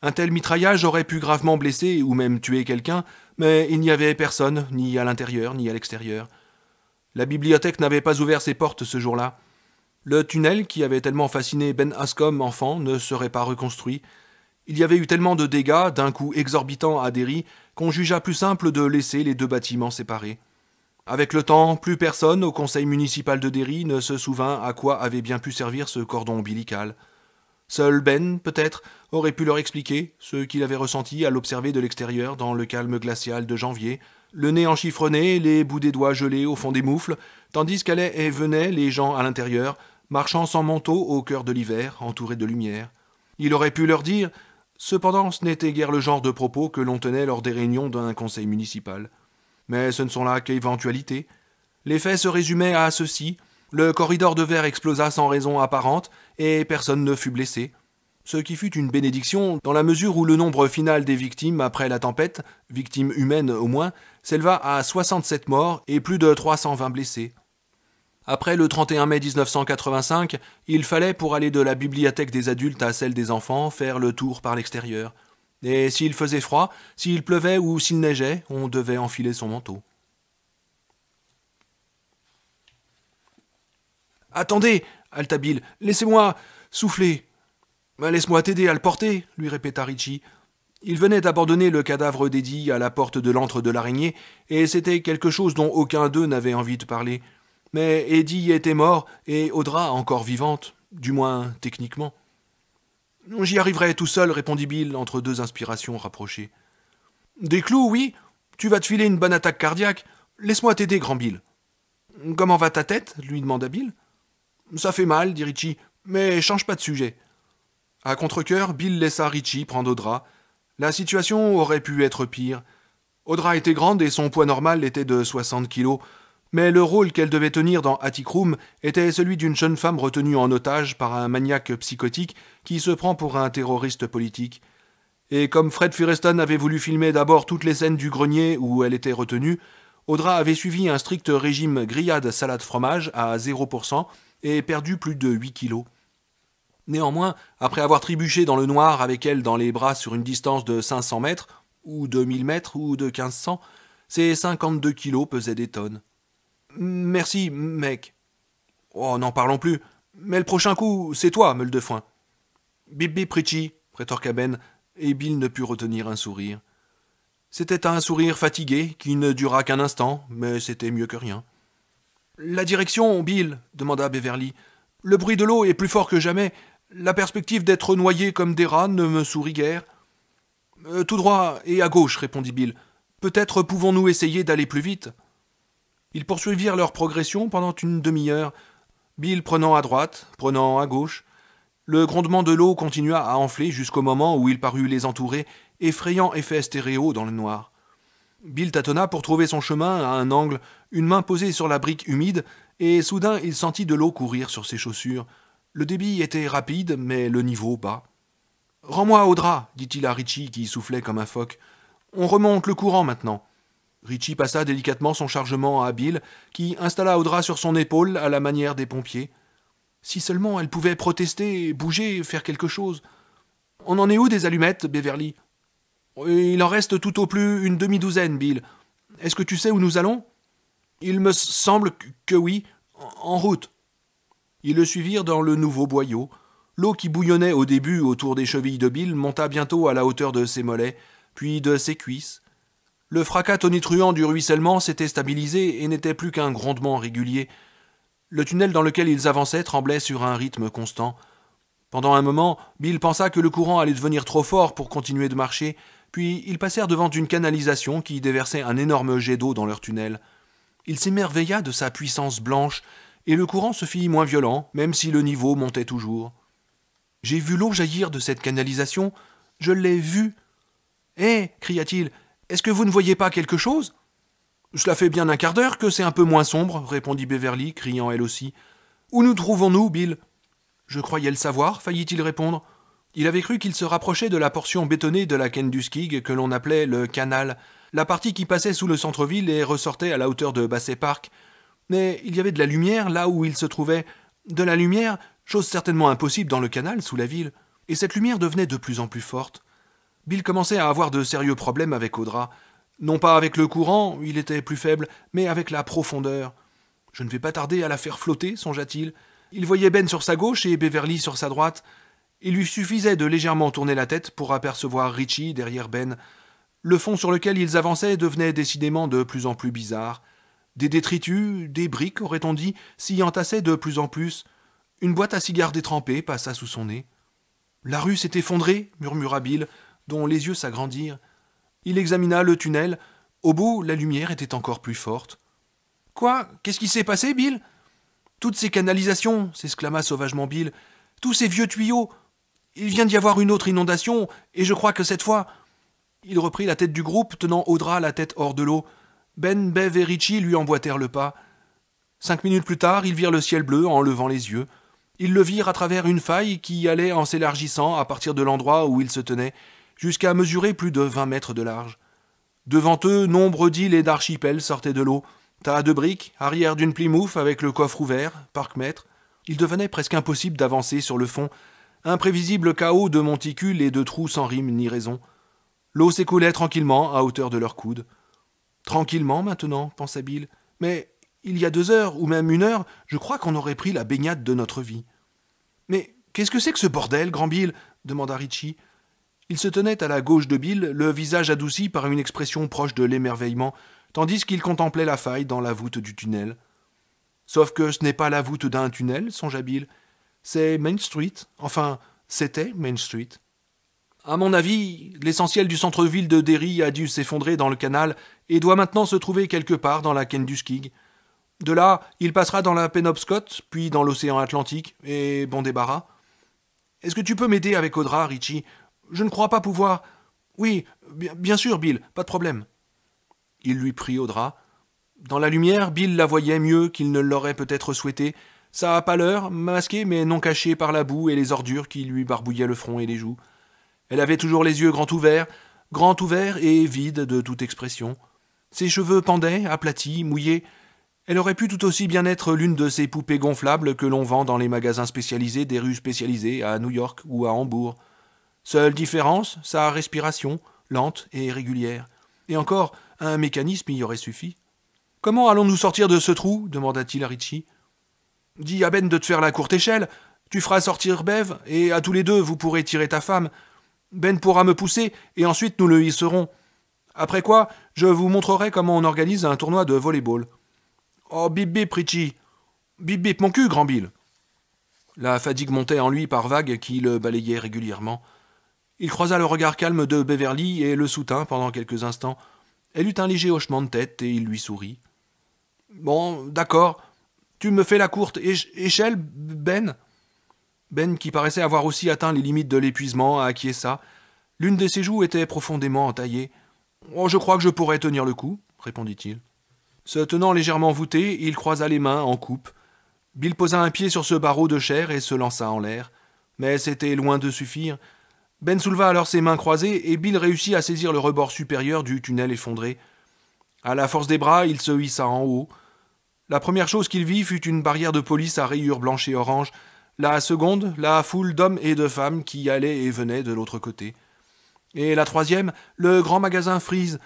Un tel mitraillage aurait pu gravement blesser ou même tuer quelqu'un, mais il n'y avait personne, ni à l'intérieur ni à l'extérieur. La bibliothèque n'avait pas ouvert ses portes ce jour-là. Le tunnel, qui avait tellement fasciné Ben Hanscom enfant, ne serait pas reconstruit. Il y avait eu tellement de dégâts, d'un coût exorbitant à Derry, qu'on jugea plus simple de laisser les deux bâtiments séparés. Avec le temps, plus personne au conseil municipal de Derry ne se souvint à quoi avait bien pu servir ce cordon ombilical. Seul Ben, peut-être, aurait pu leur expliquer ce qu'il avait ressenti à l'observer de l'extérieur dans le calme glacial de janvier, le nez enchiffronné, les bouts des doigts gelés au fond des moufles, tandis qu'allaient et venaient les gens à l'intérieur, marchant sans manteau au cœur de l'hiver, entourés de lumière. Il aurait pu leur dire. Cependant, ce n'était guère le genre de propos que l'on tenait lors des réunions d'un conseil municipal. Mais ce ne sont là qu'éventualités. Les faits se résumaient à ceci. Le corridor de verre explosa sans raison apparente, et personne ne fut blessé. Ce qui fut une bénédiction, dans la mesure où le nombre final des victimes après la tempête, victimes humaines au moins, s'éleva à 67 morts et plus de 320 blessés. Après le 31 mai 1985, il fallait, pour aller de la bibliothèque des adultes à celle des enfants, faire le tour par l'extérieur. Et s'il faisait froid, s'il pleuvait ou s'il neigeait, on devait enfiler son manteau. « Attendez, halta Bill, laissez-moi souffler. »« Laisse-moi t'aider à le porter, » lui répéta Richie. Il venait d'abandonner le cadavre d'Eddie à la porte de l'antre de l'araignée, et c'était quelque chose dont aucun d'eux n'avait envie de parler. Mais Eddie était mort et Audra encore vivante, du moins techniquement. J'y arriverai tout seul, répondit Bill entre deux inspirations rapprochées. Des clous, oui. Tu vas te filer une bonne attaque cardiaque. Laisse-moi t'aider, grand Bill. Comment va ta tête lui demanda Bill. Ça fait mal, dit Richie, mais change pas de sujet. À contre-cœur, Bill laissa Richie prendre Audra. La situation aurait pu être pire. Audra était grande et son poids normal était de 60 kilos. Mais le rôle qu'elle devait tenir dans Attic Room était celui d'une jeune femme retenue en otage par un maniaque psychotique qui se prend pour un terroriste politique. Et comme Fred Fureston avait voulu filmer d'abord toutes les scènes du grenier où elle était retenue, Audra avait suivi un strict régime grillade salade fromage à 0% et perdu plus de 8 kilos. Néanmoins, après avoir trébuché dans le noir avec elle dans les bras sur une distance de 500 mètres, ou de 1000 mètres, ou de 1500, ses 52 kilos pesaient des tonnes. Merci, mec. Oh, n'en parlons plus. Mais le prochain coup, c'est toi, meule de foin. Bip bip, Richie, rétorqua Ben, et Bill ne put retenir un sourire. C'était un sourire fatigué, qui ne dura qu'un instant, mais c'était mieux que rien. La direction, Bill, demanda Beverly. Le bruit de l'eau est plus fort que jamais. La perspective d'être noyé comme des rats ne me sourit guère. Tout droit et à gauche, répondit Bill. Peut-être pouvons-nous essayer d'aller plus vite. Ils poursuivirent leur progression pendant une demi-heure, Bill prenant à droite, prenant à gauche. Le grondement de l'eau continua à enfler jusqu'au moment où il parut les entourer, effrayant effet stéréo dans le noir. Bill tâtonna pour trouver son chemin à un angle, une main posée sur la brique humide, et soudain il sentit de l'eau courir sur ses chaussures. Le débit était rapide, mais le niveau bas. « Rends-moi Audra, dit-il à Richie qui soufflait comme un phoque. On remonte le courant maintenant. Richie passa délicatement son chargement à Bill, qui installa Audra sur son épaule à la manière des pompiers. Si seulement elle pouvait protester, bouger, faire quelque chose. On en est où des allumettes, Beverly? Il en reste tout au plus une demi-douzaine, Bill. Est-ce que tu sais où nous allons? Il me semble que oui. En route. Ils le suivirent dans le nouveau boyau. L'eau qui bouillonnait au début autour des chevilles de Bill monta bientôt à la hauteur de ses mollets, puis de ses cuisses. Le fracas tonitruant du ruissellement s'était stabilisé et n'était plus qu'un grondement régulier. Le tunnel dans lequel ils avançaient tremblait sur un rythme constant. Pendant un moment, Bill pensa que le courant allait devenir trop fort pour continuer de marcher, puis ils passèrent devant une canalisation qui déversait un énorme jet d'eau dans leur tunnel. Il s'émerveilla de sa puissance blanche, et le courant se fit moins violent, même si le niveau montait toujours. « J'ai vu l'eau jaillir de cette canalisation, je l'ai vue. »« Hé !» cria-t-il, « est-ce que vous ne voyez pas quelque chose ?»« Cela fait bien un quart d'heure que c'est un peu moins sombre, » répondit Beverly, criant elle aussi. « Où nous trouvons-nous, Bill ?» Je croyais le savoir, faillit-il répondre. Il avait cru qu'il se rapprochait de la portion bétonnée de la Kentuskig que l'on appelait le canal, la partie qui passait sous le centre-ville et ressortait à la hauteur de Bassett Park. Mais il y avait de la lumière là où il se trouvait. De la lumière, chose certainement impossible dans le canal sous la ville. Et cette lumière devenait de plus en plus forte. Bill commençait à avoir de sérieux problèmes avec Audra. Non pas avec le courant, il était plus faible, mais avec la profondeur. « Je ne vais pas tarder à la faire flotter, songea-t-il. Il voyait Ben sur sa gauche et Beverly sur sa droite. Il lui suffisait de légèrement tourner la tête pour apercevoir Richie derrière Ben. Le fond sur lequel ils avançaient devenait décidément de plus en plus bizarre. Des détritus, des briques, aurait-on dit, s'y entassaient de plus en plus. Une boîte à cigares détrempée passa sous son nez. « La rue s'est effondrée, » murmura Bill, dont les yeux s'agrandirent. Il examina le tunnel. Au bout, la lumière était encore plus forte. « Quoi ? Qu'est-ce qui s'est passé, Bill ?»« Toutes ces canalisations !» s'exclama sauvagement Bill. « Tous ces vieux tuyaux ! Il vient d'y avoir une autre inondation, et je crois que cette fois... » Il reprit la tête du groupe, tenant Audra la tête hors de l'eau. Ben, Bev et Richie lui emboîtèrent le pas. 5 minutes plus tard, ils virent le ciel bleu en levant les yeux. Ils le virent à travers une faille qui allait en s'élargissant à partir de l'endroit où ils se tenaient, jusqu'à mesurer plus de 20 mètres de large. Devant eux, nombre d'îles et d'archipels sortaient de l'eau. Tas de briques, arrière d'une Plymouth avec le coffre ouvert, parc-mètre. Il devenait presque impossible d'avancer sur le fond. Imprévisible chaos de monticules et de trous sans rime ni raison. L'eau s'écoulait tranquillement à hauteur de leurs coudes. Tranquillement maintenant, pensa Bill. Mais il y a 2 heures, ou même 1 heure, je crois qu'on aurait pris la baignade de notre vie. Mais qu'est-ce que c'est que ce bordel, grand Bill ? Demanda Richie. Il se tenait à la gauche de Bill, le visage adouci par une expression proche de l'émerveillement, tandis qu'il contemplait la faille dans la voûte du tunnel. Sauf que ce n'est pas la voûte d'un tunnel, songea Bill. C'est Main Street. Enfin, c'était Main Street. À mon avis, l'essentiel du centre-ville de Derry a dû s'effondrer dans le canal et doit maintenant se trouver quelque part dans la Kentuskig. De là, il passera dans la Penobscot, puis dans l'océan Atlantique, et bon débarras. Est-ce que tu peux m'aider avec Audra, Richie ? Je ne crois pas pouvoir... Oui, bien sûr, Bill, pas de problème. Il lui prit Audra. Dans la lumière, Bill la voyait mieux qu'il ne l'aurait peut-être souhaité. Sa pâleur, masquée mais non cachée par la boue et les ordures qui lui barbouillaient le front et les joues. Elle avait toujours les yeux grands ouverts et vides de toute expression. Ses cheveux pendaient, aplatis, mouillés. Elle aurait pu tout aussi bien être l'une de ces poupées gonflables que l'on vend dans les magasins spécialisés des rues spécialisées à New York ou à Hambourg. Seule différence, sa respiration, lente et régulière. Et encore, un mécanisme y aurait suffi. « Comment allons-nous sortir de ce trou ?» demanda-t-il à Richie. « Dis à Ben de te faire la courte échelle. Tu feras sortir Bev, et à tous les deux vous pourrez tirer ta femme. Ben pourra me pousser, et ensuite nous le hisserons. Après quoi, je vous montrerai comment on organise un tournoi de volley-ball. Oh, bip bip, Richie. Bip bip mon cul, grand Bill. » La fatigue montait en lui par vagues qui le balayaient régulièrement. Il croisa le regard calme de Beverly et le soutint pendant quelques instants. Elle eut un léger hochement de tête et il lui sourit. « Bon, d'accord. Tu me fais la courte échelle, Ben ?» Ben, qui paraissait avoir aussi atteint les limites de l'épuisement, acquiesça. L'une de ses joues était profondément entaillée. « Oh, je crois que je pourrais tenir le coup, » répondit-il. Se tenant légèrement voûté, il croisa les mains en coupe. Bill posa un pied sur ce barreau de chair et se lança en l'air. Mais c'était loin de suffire. Ben souleva alors ses mains croisées et Bill réussit à saisir le rebord supérieur du tunnel effondré. À la force des bras, il se hissa en haut. La première chose qu'il vit fut une barrière de police à rayures blanches et oranges. La seconde, la foule d'hommes et de femmes qui allaient et venaient de l'autre côté. Et la troisième, le grand magasin Freeze,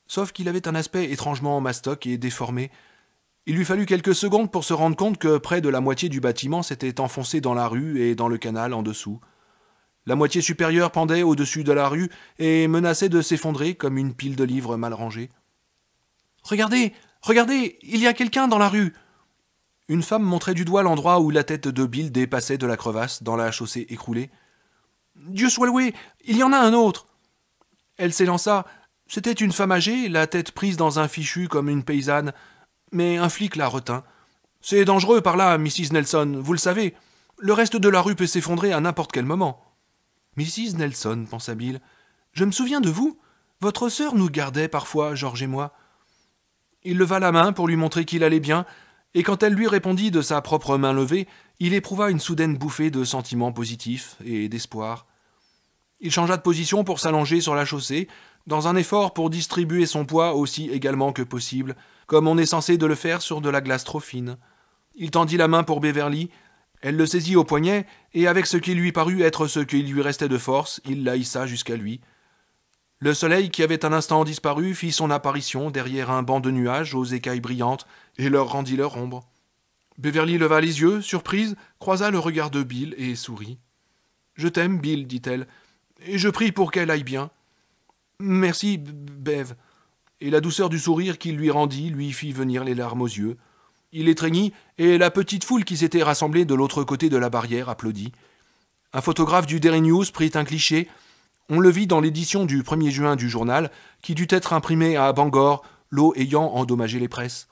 sauf qu'il avait un aspect étrangement mastoc et déformé. Il lui fallut quelques secondes pour se rendre compte que près de la moitié du bâtiment s'était enfoncé dans la rue et dans le canal en dessous. La moitié supérieure pendait au-dessus de la rue et menaçait de s'effondrer comme une pile de livres mal rangés. « Regardez, regardez, il y a quelqu'un dans la rue !» Une femme montrait du doigt l'endroit où la tête de Bill dépassait de la crevasse dans la chaussée écroulée. « Dieu soit loué, il y en a un autre !» Elle s'élança. C'était une femme âgée, la tête prise dans un fichu comme une paysanne, mais un flic la retint. « C'est dangereux par là, Mrs. Nelson, vous le savez. Le reste de la rue peut s'effondrer à n'importe quel moment. » « Mrs. Nelson, pensa Bill, je me souviens de vous. Votre sœur nous gardait parfois, George et moi. » Il leva la main pour lui montrer qu'il allait bien, et quand elle lui répondit de sa propre main levée, il éprouva une soudaine bouffée de sentiments positifs et d'espoir. Il changea de position pour s'allonger sur la chaussée, dans un effort pour distribuer son poids aussi également que possible, comme on est censé de le faire sur de la glace trop fine. Il tendit la main pour Beverly. Elle le saisit au poignet, et avec ce qui lui parut être ce qui lui restait de force, il la hissa jusqu'à lui. Le soleil, qui avait un instant disparu, fit son apparition derrière un banc de nuages aux écailles brillantes, et leur rendit leur ombre. Beverly leva les yeux, surprise, croisa le regard de Bill et sourit. « Je t'aime, Bill, dit-elle, et je prie pour qu'elle aille bien. »« Merci, Bev. » Et la douceur du sourire qu'il lui rendit lui fit venir les larmes aux yeux. Il étreignit, et la petite foule qui s'était rassemblée de l'autre côté de la barrière applaudit. Un photographe du Daily News prit un cliché. On le vit dans l'édition du 1er juin du journal, qui dut être imprimée à Bangor, l'eau ayant endommagé les presses.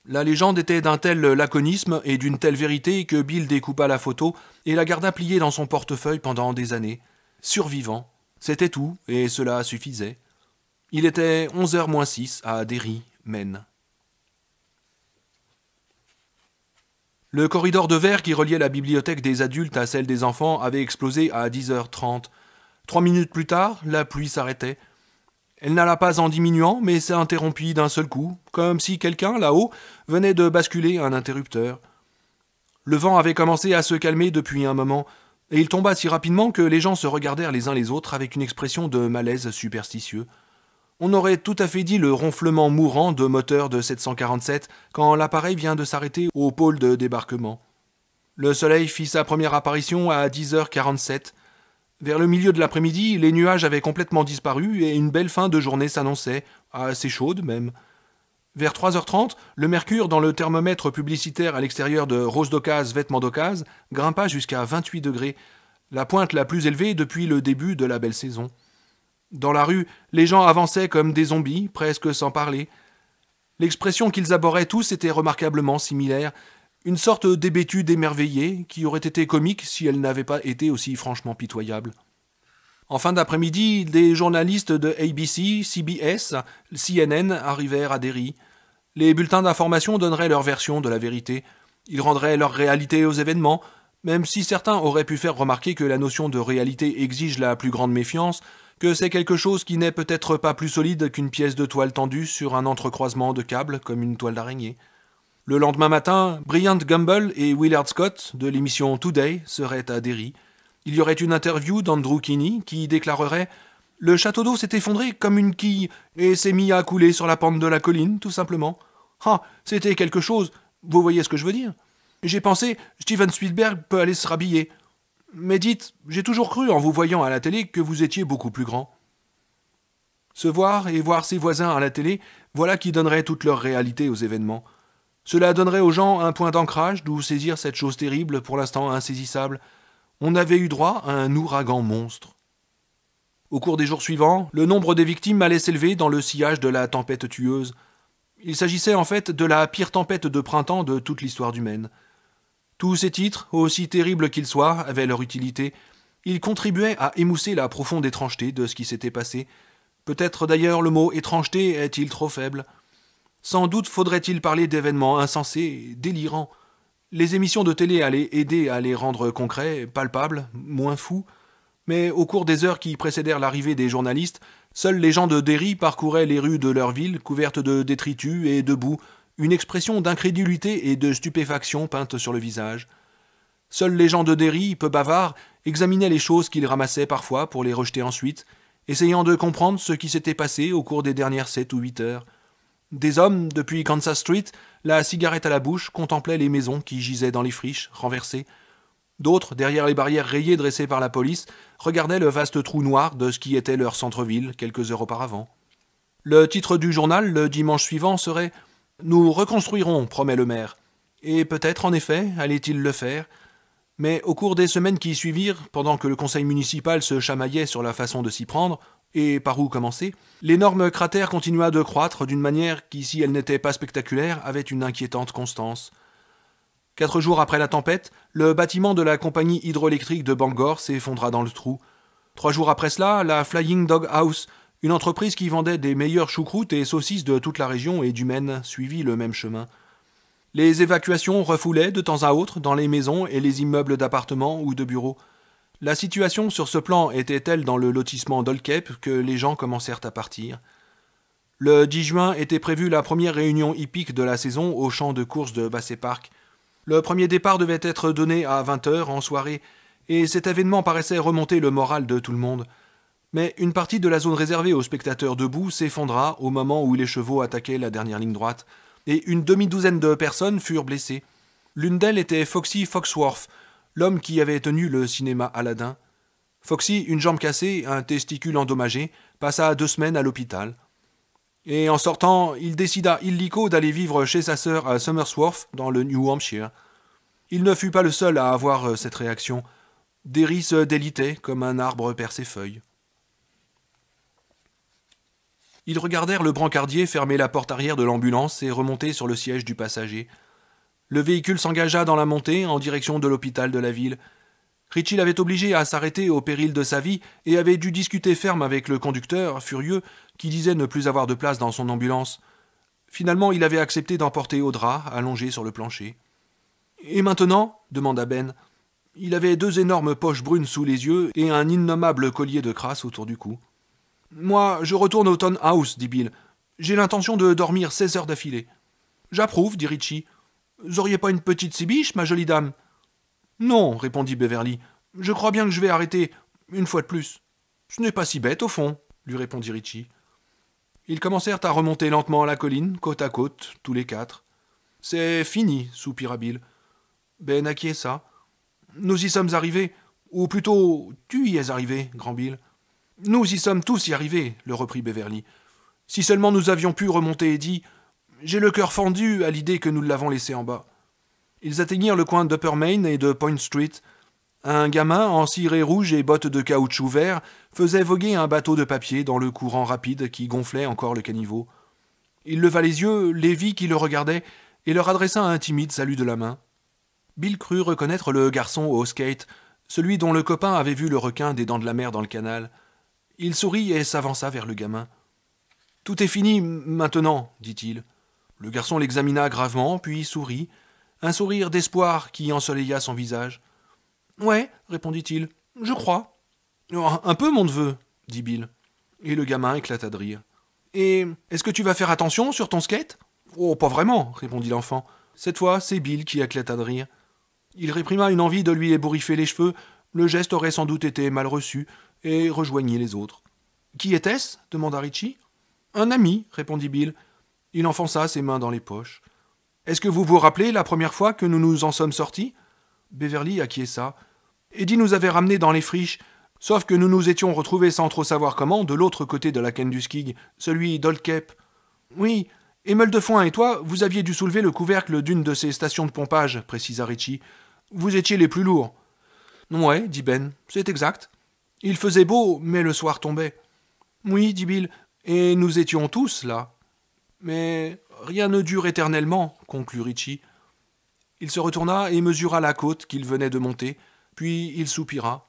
La légende était d'un tel laconisme et d'une telle vérité que Bill découpa la photo et la garda pliée dans son portefeuille pendant des années. Survivant. C'était tout, et cela suffisait. Il était 11h-6 à Derry, Maine. Le corridor de verre qui reliait la bibliothèque des adultes à celle des enfants avait explosé à 10h30. 3 minutes plus tard, la pluie s'arrêtait. Elle n'alla pas en diminuant, mais s'interrompit d'un seul coup, comme si quelqu'un, là-haut, venait de basculer un interrupteur. Le vent avait commencé à se calmer depuis un moment, et il tomba si rapidement que les gens se regardèrent les uns les autres avec une expression de malaise superstitieux. On aurait tout à fait dit le ronflement mourant de moteur de 747 quand l'appareil vient de s'arrêter au pôle de débarquement. Le soleil fit sa première apparition à 10h47. Vers le milieu de l'après-midi, les nuages avaient complètement disparu et une belle fin de journée s'annonçait, assez chaude même. Vers 3h30, le mercure dans le thermomètre publicitaire à l'extérieur de Rose d'Ocase Vêtements d'Ocase grimpa jusqu'à 28 degrés, la pointe la plus élevée depuis le début de la belle saison. Dans la rue, les gens avançaient comme des zombies, presque sans parler. L'expression qu'ils abordaient tous était remarquablement similaire, une sorte d'hébétude émerveillée qui aurait été comique si elle n'avait pas été aussi franchement pitoyable. En fin d'après-midi, des journalistes de ABC, CBS, CNN arrivèrent à Derry. Les bulletins d'information donneraient leur version de la vérité. Ils rendraient leur réalité aux événements, même si certains auraient pu faire remarquer que la notion de réalité exige la plus grande méfiance, que c'est quelque chose qui n'est peut-être pas plus solide qu'une pièce de toile tendue sur un entrecroisement de câbles comme une toile d'araignée. Le lendemain matin, Bryant Gumbel et Willard Scott de l'émission Today seraient à Derry. Il y aurait une interview d'Andrew Kinney qui déclarerait « Le château d'eau s'est effondré comme une quille et s'est mis à couler sur la pente de la colline, tout simplement. Ah, c'était quelque chose, vous voyez ce que je veux dire. J'ai pensé, Steven Spielberg peut aller se rhabiller. Mais dites, j'ai toujours cru en vous voyant à la télé que vous étiez beaucoup plus grand. » Se voir et voir ses voisins à la télé, voilà qui donnerait toute leur réalité aux événements. Cela donnerait aux gens un point d'ancrage d'où saisir cette chose terrible, pour l'instant insaisissable. On avait eu droit à un ouragan monstre. Au cours des jours suivants, le nombre des victimes allait s'élever dans le sillage de la tempête tueuse. Il s'agissait en fait de la pire tempête de printemps de toute l'histoire humaine. Tous ces titres, aussi terribles qu'ils soient, avaient leur utilité. Ils contribuaient à émousser la profonde étrangeté de ce qui s'était passé. Peut-être d'ailleurs le mot étrangeté est-il trop faible. Sans doute faudrait-il parler d'événements insensés, délirants. Les émissions de télé allaient aider à les rendre concrets, palpables, moins fous. Mais au cours des heures qui précédèrent l'arrivée des journalistes, seuls les gens de Derry parcouraient les rues de leur ville couvertes de détritus et de boue, une expression d'incrédulité et de stupéfaction peinte sur le visage. Seuls les gens de Derry, peu bavards, examinaient les choses qu'ils ramassaient parfois pour les rejeter ensuite, essayant de comprendre ce qui s'était passé au cours des dernières 7 ou 8 heures. Des hommes, depuis Kansas Street, la cigarette à la bouche, contemplaient les maisons qui gisaient dans les friches, renversées. D'autres, derrière les barrières rayées dressées par la police, regardaient le vaste trou noir de ce qui était leur centre-ville quelques heures auparavant. Le titre du journal, le dimanche suivant, serait « Nous reconstruirons, promet le maire ». Et peut-être, en effet, allait-il le faire. Mais au cours des semaines qui suivirent, pendant que le conseil municipal se chamaillait sur la façon de s'y prendre, et par où commencer, l'énorme cratère continua de croître d'une manière qui, si elle n'était pas spectaculaire, avait une inquiétante constance. 4 jours après la tempête, le bâtiment de la compagnie hydroélectrique de Bangor s'effondra dans le trou. 3 jours après cela, la Flying Dog House, une entreprise qui vendait des meilleures choucroutes et saucisses de toute la région et du Maine, suivit le même chemin. Les évacuations refoulaient de temps à autre dans les maisons et les immeubles d'appartements ou de bureaux. La situation sur ce plan était telle dans le lotissement d'Olkep que les gens commencèrent à partir. Le 10 juin était prévue la première réunion hippique de la saison au champ de course de Bassett Park. Le premier départ devait être donné à 20h en soirée, et cet événement paraissait remonter le moral de tout le monde. Mais une partie de la zone réservée aux spectateurs debout s'effondra au moment où les chevaux attaquaient la dernière ligne droite, et une demi-douzaine de personnes furent blessées. L'une d'elles était Foxy Foxworth, l'homme qui avait tenu le cinéma Aladdin. Foxy, une jambe cassée, un testicule endommagé, passa 2 semaines à l'hôpital. Et en sortant, il décida illico d'aller vivre chez sa sœur à Somersworth, dans le New Hampshire. Il ne fut pas le seul à avoir cette réaction. Derry se délitait comme un arbre perd ses feuilles. Ils regardèrent le brancardier fermer la porte arrière de l'ambulance et remonter sur le siège du passager. Le véhicule s'engagea dans la montée en direction de l'hôpital de la ville. Ritchie l'avait obligé à s'arrêter au péril de sa vie et avait dû discuter ferme avec le conducteur, furieux, qui disait ne plus avoir de place dans son ambulance. Finalement, il avait accepté d'emporter Audra, allongée sur le plancher. « Et maintenant » demanda Ben. Il avait 2 énormes poches brunes sous les yeux et un innommable collier de crasse autour du cou. « Moi, je retourne au Town House, dit Bill. J'ai l'intention de dormir 16 heures d'affilée. »« J'approuve, dit Ritchie. Vous auriez pas une petite cibiche, ma jolie dame ?»« Non, répondit Beverly. Je crois bien que je vais arrêter, une fois de plus. »« Ce n'est pas si bête, au fond, lui répondit Ritchie. Ils commencèrent à remonter lentement la colline, côte à côte, tous les 4. C'est fini, soupira Bill. Ben acquiesça. Nous y sommes arrivés, ou plutôt, tu y es arrivé, grand Bill. Nous y sommes tous y arrivés, le reprit Beverly. Si seulement nous avions pu remonter Eddie, j'ai le cœur fendu à l'idée que nous l'avons laissé en bas. Ils atteignirent le coin d'Upper Main et de Point Street. Un gamin en ciré rouge et bottes de caoutchouc vert faisait voguer un bateau de papier dans le courant rapide qui gonflait encore le caniveau. Il leva les yeux, les vit qui le regardaient, et leur adressa un timide salut de la main. Bill crut reconnaître le garçon au skate, celui dont le copain avait vu le requin des dents de la mer dans le canal. Il sourit et s'avança vers le gamin. « Tout est fini maintenant, dit-il. » Le garçon l'examina gravement, puis sourit, un sourire d'espoir qui ensoleilla son visage. « Ouais, répondit-il, je crois. »« Un peu, mon neveu, dit Bill. Et le gamin éclata de rire. « Et est-ce que tu vas faire attention sur ton skate ?»« Oh, pas vraiment, répondit l'enfant. Cette fois, c'est Bill qui éclata de rire. Il réprima une envie de lui ébouriffer les cheveux, le geste aurait sans doute été mal reçu, et rejoignit les autres. « Qui était-ce » demanda Ritchie. « Un ami, répondit Bill. Il enfonça ses mains dans les poches. « Est-ce que vous vous rappelez la première fois que nous nous en sommes sortis ?» Beverly acquiesça. Eddie nous avait ramenés dans les friches, sauf que nous nous étions retrouvés sans trop savoir comment de l'autre côté de la Kentuskig, celui d'Olkep. Oui, et Muldefoin et toi, vous aviez dû soulever le couvercle d'une de ces stations de pompage, précisa Ritchie. Vous étiez les plus lourds. Ouais, dit Ben, c'est exact. Il faisait beau, mais le soir tombait. Oui, dit Bill, et nous étions tous là. Mais rien ne dure éternellement, conclut Ritchie. Il se retourna et mesura la côte qu'il venait de monter, puis il soupira.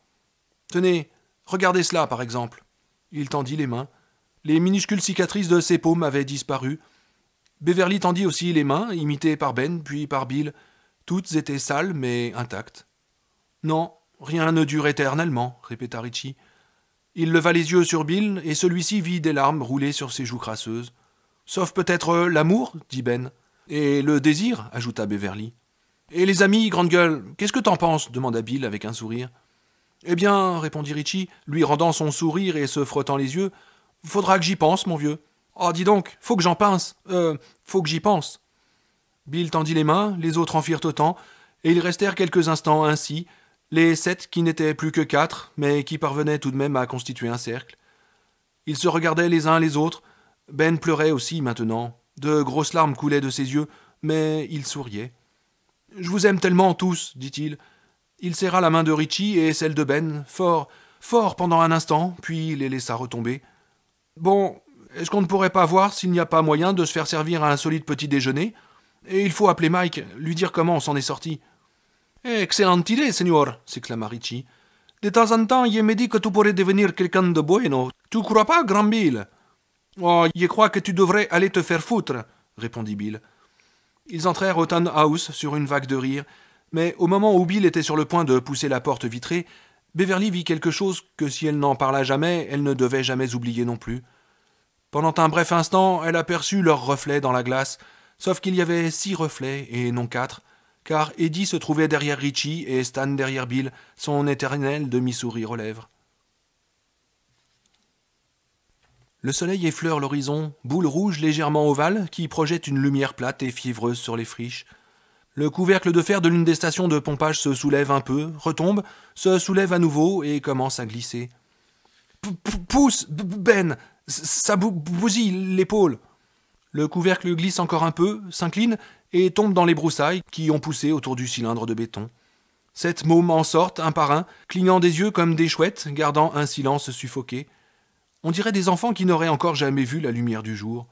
Tenez, regardez cela, par exemple. Il tendit les mains. Les minuscules cicatrices de ses paumes avaient disparu. Beverly tendit aussi les mains, imitées par Ben, puis par Bill. Toutes étaient sales, mais intactes. Non, rien ne dure éternellement, répéta Ritchie. Il leva les yeux sur Bill, et celui-ci vit des larmes rouler sur ses joues crasseuses. Sauf peut-être l'amour, dit Ben. Et le désir, ajouta Beverly. Et les amis, grande gueule, qu'est-ce que t'en penses demanda Bill avec un sourire. Eh bien, répondit Ritchie, lui rendant son sourire et se frottant les yeux, faudra que j'y pense, mon vieux. Oh, dis donc, faut que j'en pince. Faut que j'y pense. Bill tendit les mains, les autres en firent autant, et ils restèrent quelques instants ainsi, les 7 qui n'étaient plus que 4, mais qui parvenaient tout de même à constituer un cercle. Ils se regardaient les uns les autres. Ben pleurait aussi maintenant. De grosses larmes coulaient de ses yeux, mais il souriait. Je vous aime tellement tous, dit-il. Il serra la main de Richie et celle de Ben, fort, fort pendant un instant, puis les laissa retomber. Bon, est-ce qu'on ne pourrait pas voir s'il n'y a pas moyen de se faire servir un solide petit déjeuner? Et il faut appeler Mike, lui dire comment on s'en est sorti. Excellente idée, señor, s'exclama Richie. De temps en temps, il me dit que tu pourrais devenir quelqu'un de bueno. Tu crois pas, grand Bill? Oh, je crois que tu devrais aller te faire foutre, répondit Bill. Ils entrèrent au Town House sur une vague de rire, mais au moment où Bill était sur le point de pousser la porte vitrée, Beverly vit quelque chose que si elle n'en parla jamais, elle ne devait jamais oublier non plus. Pendant un bref instant, elle aperçut leurs reflets dans la glace, sauf qu'il y avait 6 reflets et non 4, car Eddie se trouvait derrière Richie et Stan derrière Bill, son éternel demi-sourire aux lèvres. Le soleil effleure l'horizon, boule rouge légèrement ovale qui projette une lumière plate et fiévreuse sur les friches. Le couvercle de fer de l'une des stations de pompage se soulève un peu, retombe, se soulève à nouveau et commence à glisser. Pousse, Ben, ça bousille l'épaule. Le couvercle glisse encore un peu, s'incline et tombe dans les broussailles qui ont poussé autour du cylindre de béton. 7 mômes en sortent, un par un, clignant des yeux comme des chouettes, gardant un silence suffoqué. On dirait des enfants qui n'auraient encore jamais vu la lumière du jour.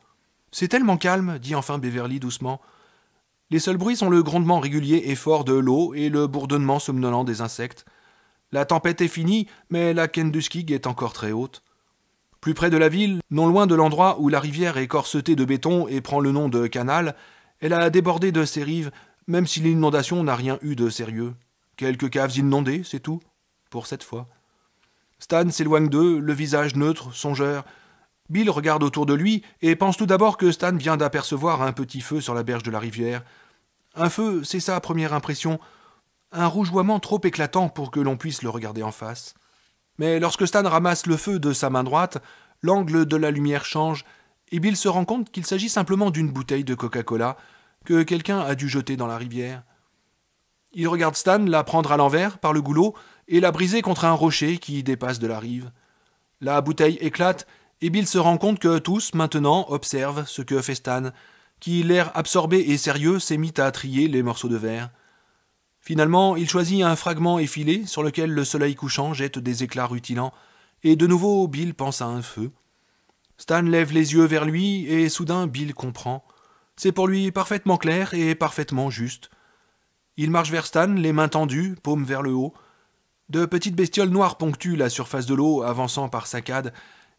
C'est tellement calme, dit enfin Beverly doucement. Les seuls bruits sont le grondement régulier et fort de l'eau et le bourdonnement somnolent des insectes. La tempête est finie, mais la Kentuskig est encore très haute. Plus près de la ville, non loin de l'endroit où la rivière est corsetée de béton et prend le nom de canal, elle a débordé de ses rives, même si l'inondation n'a rien eu de sérieux. Quelques caves inondées, c'est tout, pour cette fois. Stan s'éloigne d'eux, le visage neutre, songeur. Bill regarde autour de lui et pense tout d'abord que Stan vient d'apercevoir un petit feu sur la berge de la rivière. Un feu, c'est sa première impression, un rougeoiement trop éclatant pour que l'on puisse le regarder en face. Mais lorsque Stan ramasse le feu de sa main droite, l'angle de la lumière change et Bill se rend compte qu'il s'agit simplement d'une bouteille de Coca-Cola que quelqu'un a dû jeter dans la rivière. Il regarde Stan la prendre à l'envers par le goulot et la briser contre un rocher qui dépasse de la rive. La bouteille éclate et Bill se rend compte que tous, maintenant, observent ce que fait Stan, qui, l'air absorbé et sérieux, s'est mis à trier les morceaux de verre. Finalement, il choisit un fragment effilé sur lequel le soleil couchant jette des éclats rutilants, et de nouveau Bill pense à un feu. Stan lève les yeux vers lui et soudain Bill comprend. C'est pour lui parfaitement clair et parfaitement juste. Il marche vers Stan, les mains tendues, paumes vers le haut. De petites bestioles noires ponctuent la surface de l'eau, avançant par saccades,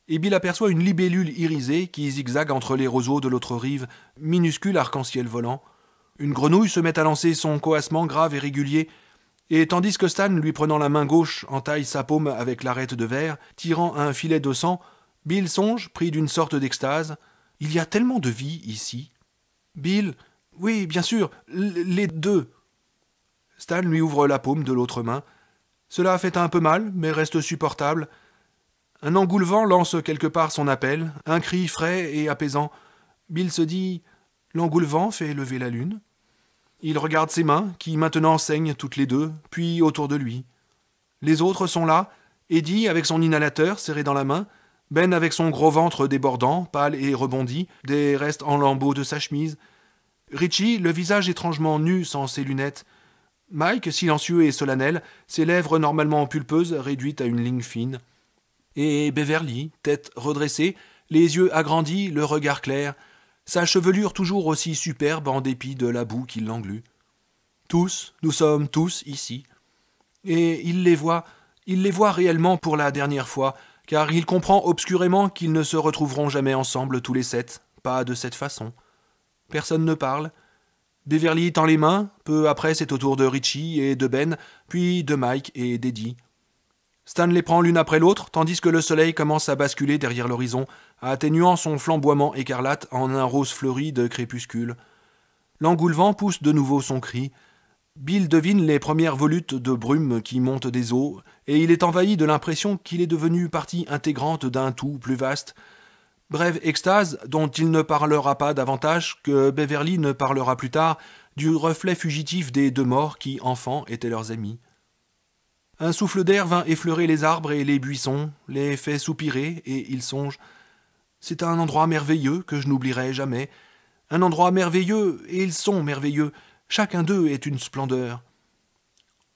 et Bill aperçoit une libellule irisée qui zigzague entre les roseaux de l'autre rive, minuscule arc-en-ciel volant. Une grenouille se met à lancer son coassement grave et régulier, et tandis que Stan, lui prenant la main gauche, entaille sa paume avec l'arête de verre, tirant un filet de sang, Bill songe, pris d'une sorte d'extase. Il y a tellement de vie ici. Bill, oui, bien sûr, les deux. Stan lui ouvre la paume de l'autre main. Cela fait un peu mal, mais reste supportable. Un engoulevent lance quelque part son appel, un cri frais et apaisant. Bill se dit « L'engoulevent fait lever la lune ». Il regarde ses mains, qui maintenant saignent toutes les deux, puis autour de lui. Les autres sont là, Eddie avec son inhalateur serré dans la main, Ben avec son gros ventre débordant, pâle et rebondi, des restes en lambeaux de sa chemise, Richie, le visage étrangement nu sans ses lunettes, Mike, silencieux et solennel, ses lèvres normalement pulpeuses réduites à une ligne fine, et Beverly, tête redressée, les yeux agrandis, le regard clair, sa chevelure toujours aussi superbe en dépit de la boue qui l'englue. Tous, nous sommes tous ici. Et il les voit réellement pour la dernière fois, car il comprend obscurément qu'ils ne se retrouveront jamais ensemble tous les 7, pas de cette façon. Personne ne parle. Beverly tend les mains, peu après c'est au tour de Richie et de Ben, puis de Mike et d'Eddie. Stan les prend l'une après l'autre, tandis que le soleil commence à basculer derrière l'horizon, atténuant son flamboiement écarlate en un rose fleuri de crépuscule. L'engoulevent pousse de nouveau son cri. Bill devine les premières volutes de brume qui montent des eaux, et il est envahi de l'impression qu'il est devenu partie intégrante d'un tout plus vaste. Brève extase dont il ne parlera pas davantage, que Beverly ne parlera plus tard, du reflet fugitif des deux morts qui, enfants, étaient leurs amis. Un souffle d'air vint effleurer les arbres et les buissons, les fait soupirer, et il songe. C'est un endroit merveilleux que je n'oublierai jamais. Un endroit merveilleux, et ils sont merveilleux. Chacun d'eux est une splendeur.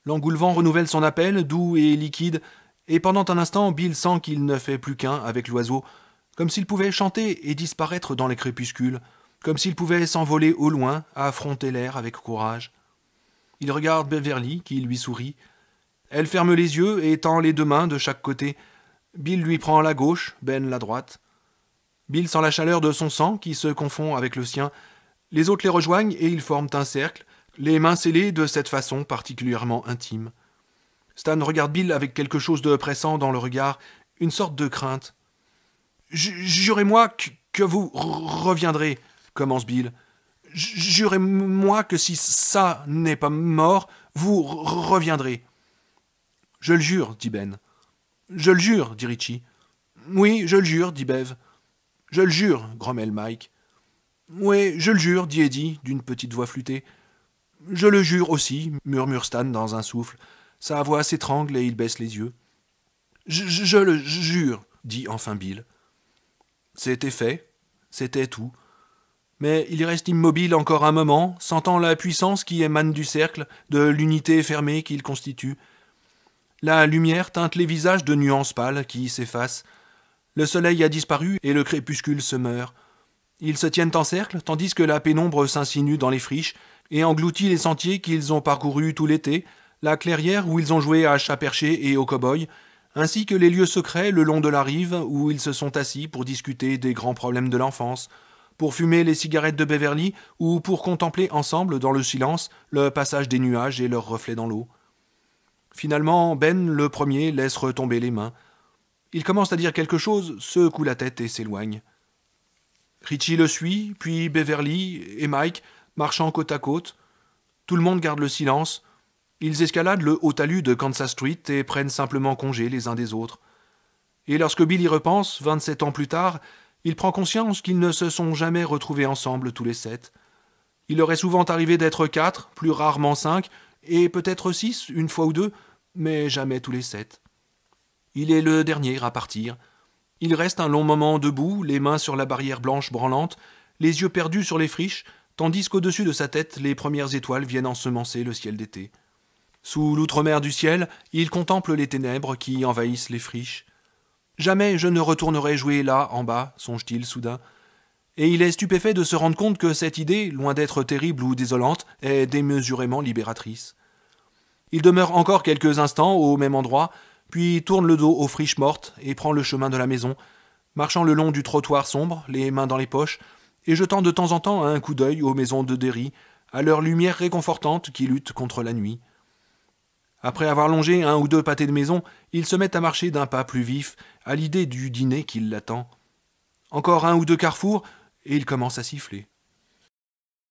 L'engoulevent renouvelle son appel, doux et liquide, et pendant un instant, Bill sent qu'il ne fait plus qu'un avec l'oiseau, comme s'il pouvait chanter et disparaître dans les crépuscules, comme s'il pouvait s'envoler au loin, à affronter l'air avec courage. Il regarde Beverly, qui lui sourit. Elle ferme les yeux et tend les deux mains de chaque côté. Bill lui prend la gauche, Ben la droite. Bill sent la chaleur de son sang qui se confond avec le sien. Les autres les rejoignent et ils forment un cercle, les mains scellées de cette façon particulièrement intime. Stan regarde Bill avec quelque chose de pressant dans le regard, une sorte de crainte. « Jurez-moi que vous reviendrez, » commence Bill. « Jurez-moi que si ça n'est pas mort, vous reviendrez. »« Je le jure, » dit Ben. « Je le jure, » dit Richie. « Oui, je le jure, » dit Bev. « Je le jure, » grommelle Mike. « Oui, je le jure, » dit Eddie, d'une petite voix flûtée. « Je le jure aussi, » murmure Stan dans un souffle. Sa voix s'étrangle et il baisse les yeux. « Je le jure, » dit enfin Bill. C'était fait, c'était tout. Mais il reste immobile encore un moment, sentant la puissance qui émane du cercle, de l'unité fermée qu'il constitue. La lumière teinte les visages de nuances pâles qui s'effacent. Le soleil a disparu et le crépuscule se meurt. Ils se tiennent en cercle, tandis que la pénombre s'insinue dans les friches et engloutit les sentiers qu'ils ont parcourus tout l'été, la clairière où ils ont joué à chat perché et au cow-boy, ainsi que les lieux secrets le long de la rive où ils se sont assis pour discuter des grands problèmes de l'enfance, pour fumer les cigarettes de Beverly ou pour contempler ensemble, dans le silence, le passage des nuages et leurs reflets dans l'eau. Finalement, Ben, le premier, laisse retomber les mains. Il commence à dire quelque chose, secoue la tête et s'éloigne. Richie le suit, puis Beverly et Mike, marchant côte à côte. Tout le monde garde le silence. Ils escaladent le haut talus de Kansas Street et prennent simplement congé les uns des autres. Et lorsque Bill y repense, 27 ans plus tard, il prend conscience qu'ils ne se sont jamais retrouvés ensemble tous les 7. Il leur est souvent arrivé d'être 4, plus rarement 5, et peut-être 6, une fois ou deux, mais jamais tous les 7. Il est le dernier à partir. Il reste un long moment debout, les mains sur la barrière blanche branlante, les yeux perdus sur les friches, tandis qu'au-dessus de sa tête, les premières étoiles viennent ensemencer le ciel d'été. Sous l'outre-mer du ciel, il contemple les ténèbres qui envahissent les friches. « Jamais je ne retournerai jouer là, en bas », songe-t-il soudain. Et il est stupéfait de se rendre compte que cette idée, loin d'être terrible ou désolante, est démesurément libératrice. Il demeure encore quelques instants au même endroit, puis tourne le dos aux friches mortes et prend le chemin de la maison, marchant le long du trottoir sombre, les mains dans les poches, et jetant de temps en temps un coup d'œil aux maisons de Derry, à leur lumière réconfortante qui lutte contre la nuit. Après avoir longé un ou deux pâtés de maison, il se met à marcher d'un pas plus vif, à l'idée du dîner qui l'attend. Encore un ou deux carrefours, et il commence à siffler.